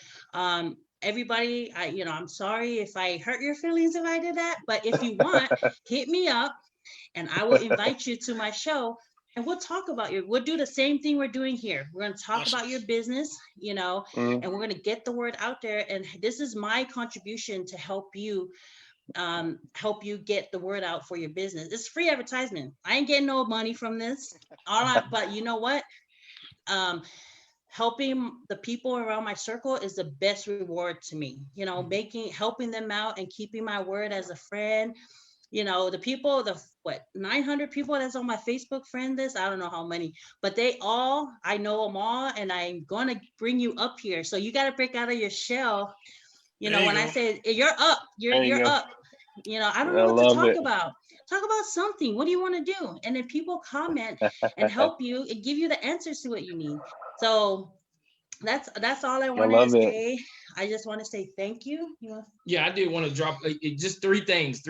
everybody, I'm sorry if I hurt your feelings if I did that, but if you want, hit me up and I will invite you to my show and we'll talk about we'll do the same thing we're doing here. We're going to talk about your business, and we're going to get the word out there. And this is my contribution to help you get the word out for your business. It's free advertisement. I ain't getting no money from this. But you know what? Helping the people around my circle is the best reward to me, helping them out and keeping my word as a friend. The people, 900 people that's on my Facebook friend list, I don't know how many, but I know them all, and I'm going to bring you up here. So you got to break out of your shell. When I say you're up, you're up. I don't know what to talk about. Talk about something. What do you want to do? And if people comment and help you and give you the answers to what you need. So that's all I wanted to say. I just want to say thank you. Yeah, I did want to drop just three things.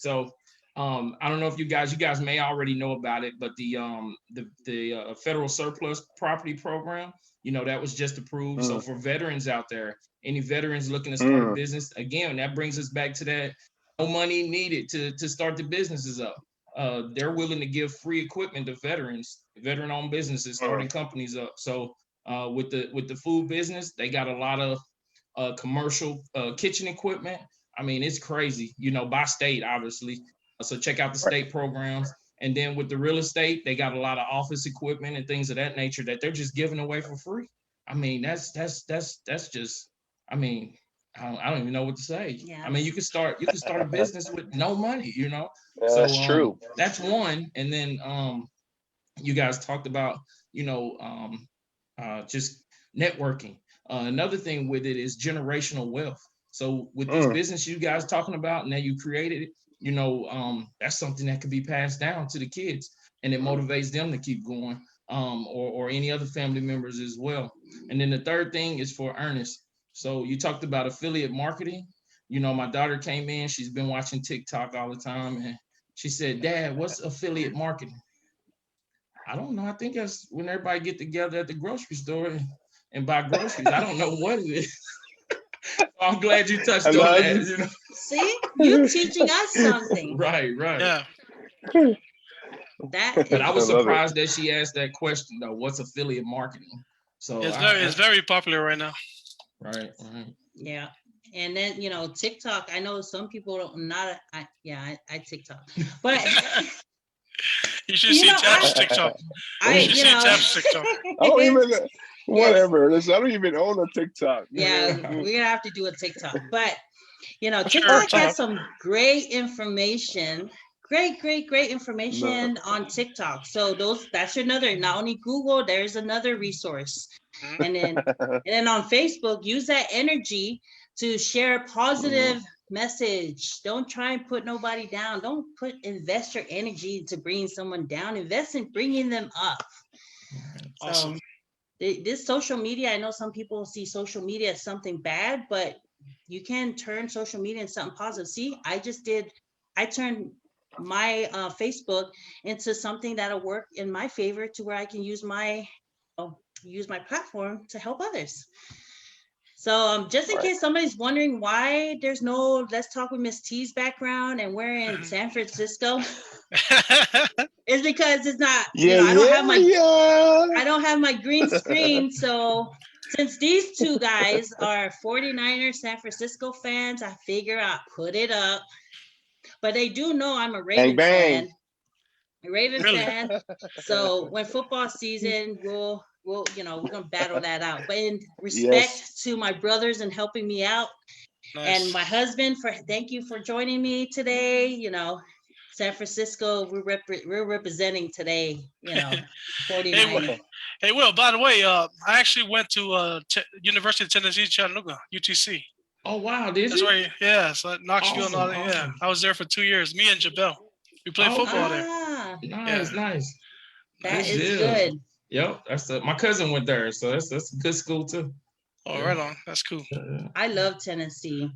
So I don't know if you guys may already know about it, but the federal surplus property program, that was just approved. So for veterans out there, any veterans looking to start a business, again, that brings us back to that no money needed to start the businesses up. They're willing to give free equipment to veteran-owned businesses starting companies up. So with the food business, they got a lot of commercial kitchen equipment. I mean, it's crazy, by state, obviously. So check out the state programs. And then with the real estate, they got a lot of office equipment and things of that nature that they're just giving away for free. I mean, that's just, I mean, I don't even know what to say. Yeah. I mean, you can start a business with no money, That's true. That's one. And then you guys talked about, just networking. Another thing with it is generational wealth. So with this business you guys talking about, now you created it, that's something that could be passed down to the kids, and it motivates them to keep going, or any other family members as well. And then the third thing is for Ernest. So you talked about affiliate marketing. My daughter came in, she's been watching TikTok all the time, and she said, "Dad, what's affiliate marketing?" I don't know. I think that's when everybody get together at the grocery store and buy groceries. I don't know what it is. I'm glad you touched on that. See, you teaching us something. Right. Yeah. But I was surprised that she asked that question though. What's affiliate marketing? So it's very popular right now. Right. Yeah. And then TikTok. I know some people don't I TikTok, but you should see Tab's TikTok. I don't even whatever. Listen, I don't even own a TikTok. Yeah, we're gonna have to do a TikTok, but TikTok has some great information. Great information on TikTok. So that's another. Not only Google, there's another resource, and then on Facebook, use that energy to share a positive message. Don't try and put nobody down. Don't invest your energy to bring someone down. Invest in bringing them up. Awesome. So this social media, I know some people see social media as something bad, but you can turn social media into something positive. See, I turned my Facebook into something that'll work in my favor, to where I can use my platform to help others. So just in case somebody's wondering why there's no Let's Talk with Miss T's background and we're in San Francisco, it's because it's not, I don't have my green screen. So since these two guys are 49ers San Francisco fans, I figure I'll put it up. But they do know I'm a Ravens fan. Ravens Really? fan. So when football season, we're gonna battle that out. But in respect Yes. to my brothers and helping me out, and Nice. my husband, thank you for joining me today. San Francisco, we're representing today. Hey, 49ers. hey, Will. By the way, I actually went to University of Tennessee, Chattanooga, UTC. Oh wow, did That's you? right. Yeah, so Knoxville and all Awesome, that. Yeah, awesome. I was there for 2 years. Me and Jabel, we played Oh, football there. Ah, nice, Yeah, nice. that Good nice. is deal. good. Yep, my cousin went there, so that's a good school too. Oh, Yeah. right on. That's cool. I love Tennessee.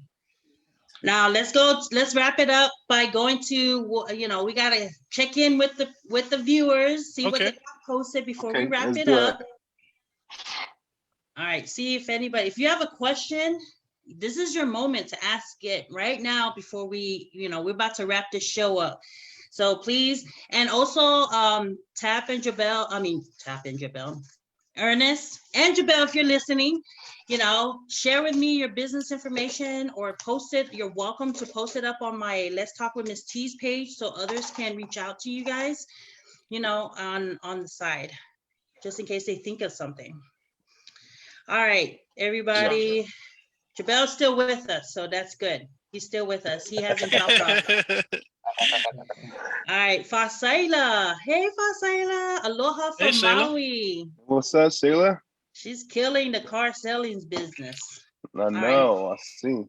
Now let's wrap it up by going to, we gotta check in with the viewers, see what they Okay. got posted before we Okay, wrap let's it do up. All right, see if you have a question, this is your moment to ask it right now before we're about to wrap this show up. So please, and also Tap and Jabel, Ernest and Jabel, if you're listening, share with me your business information or post it. You're welcome to post it up on my Let's Talk with Miss Teez page so others can reach out to you guys, on the side, just in case they think of something. All right, everybody. Jabel's still with us, so that's good. He's still with us. He hasn't dropped off. All right, Fasaila. Hey, Fasaila. Aloha Hey, from Sailor. Maui. What's up, Sailor? She's killing the car selling business. I know. I see.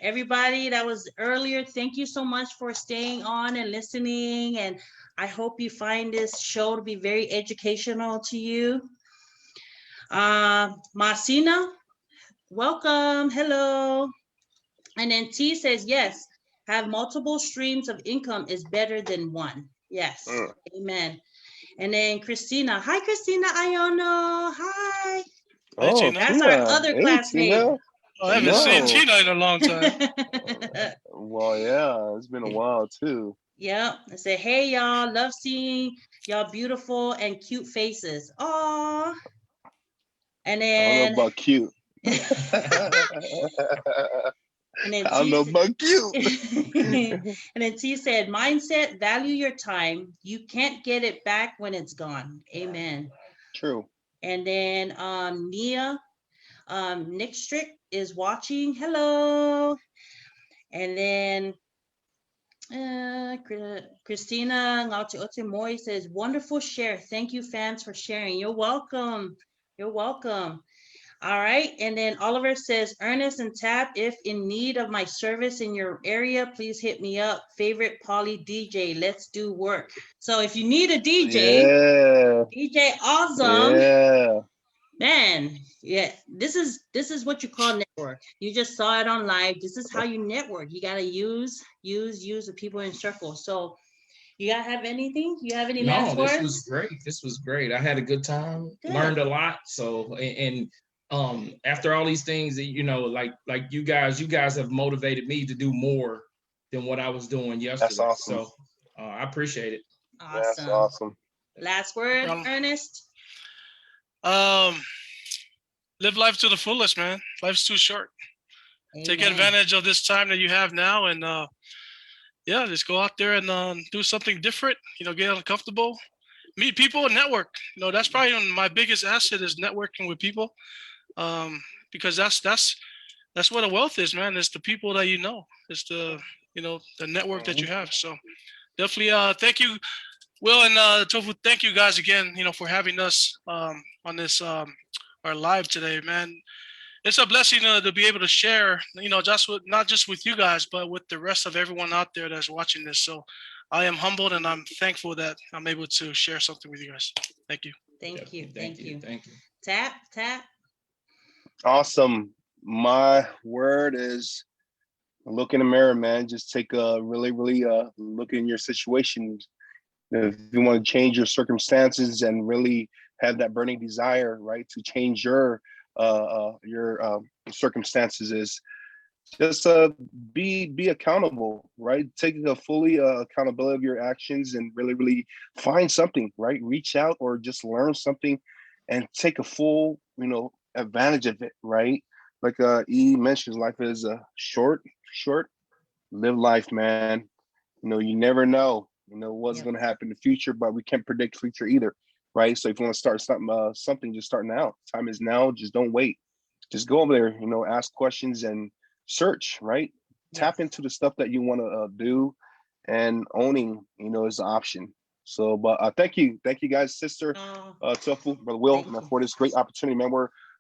Everybody that was earlier, thank you so much for staying on and listening. And I hope you find this show to be very educational to you. Marcina, welcome. Hello. And then T says, yes, have multiple streams of income is better than one. Yes. Amen. And then Christina. Hi, Christina Iono. Hi. Hey, Oh, Tina. That's our Tina. other Hey, classmate. Tina. Oh, I haven't seen No. Tina in a long time. Well, yeah, it's been a while too. Yep. I say, hey, y'all. Love seeing y'all beautiful and cute faces. Aw. And I don't know then, about cute. and then I don't know about cute. and then T said, mindset, value your time. You can't get it back when it's gone. Amen. True. And then Nia Nickstrick is watching. Hello. And then Christina Gaoteote Moy says, wonderful share. Thank you, fans, for sharing. You're welcome. You're welcome. All right. And then Oliver says, Ernest and Tap, if in need of my service in your area, please hit me up. Favorite Polly DJ. Let's do work. So if you need a DJ, DJ Awesome. Yeah. Man, yeah, this is what you call network. You just saw it on live. This is how you network. You gotta use the people in circle. So you gotta have anything? You have any last words? This was great. This was great. I had a good time. Good. Learned a lot. So and after all these things that like you guys have motivated me to do more than what I was doing yesterday. That's awesome. So I appreciate it. Awesome. That's awesome. Last word, Ernest. Live life to the fullest, man. Life's too short. Amen. Take advantage of this time that you have now, and just go out there and do something different. Get uncomfortable, meet people, and network. That's probably my biggest asset is networking with people, because that's what a wealth is, man. It's the people that you know. It's the the network that you have. So definitely, thank you, Will and Tofu. Thank you guys again, for having us on this our live today, man. It's a blessing to be able to share, not just with you guys, but with the rest of everyone out there that's watching this. So I am humbled and I'm thankful that I'm able to share something with you guys. Thank you. Thank you. Thank you. Tap. Awesome. My word is look in the mirror, man. Just take a really look in your situation. If you want to change your circumstances and really have that burning desire, right, to change your circumstances, is just be accountable, right? Take a fully accountability of your actions and really find something, right? Reach out or just learn something and take a full, advantage of it, right? Like E mentions, life is short. Live life, man. You never know. You know, what's Yep. going to happen in the future, but we can't predict future either, right? So if you want to start something, just start now. Time is now. Just don't wait. Just go over there, you know, ask questions and search, right? Tap into the stuff that you want to do, and owning, you know, is an option. So, but thank you guys, sister Tofu, brother Will, man, for this great opportunity, man.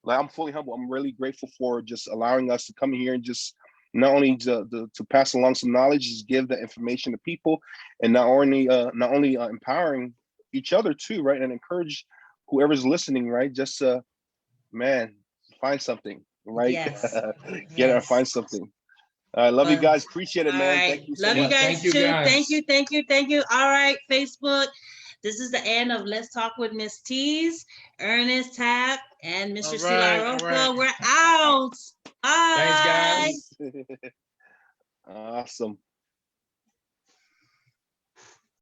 I'm fully humble. I'm really grateful for just allowing us to come here and just not only to pass along some knowledge, just give the information to people, and not only empowering each other too, right, and encourage whoever's listening, right, just man, find something, right? Yes. Get it, find something. I love you guys. Appreciate it, All man. right. Thank you so Love much. you guys Thank you, too. guys. Thank you. All right, Facebook. This is the end of Let's Talk with Miss Teez, Ernest Tap, and Mr. All right, all Roca. right. We're out. Bye. Thanks, guys. Awesome.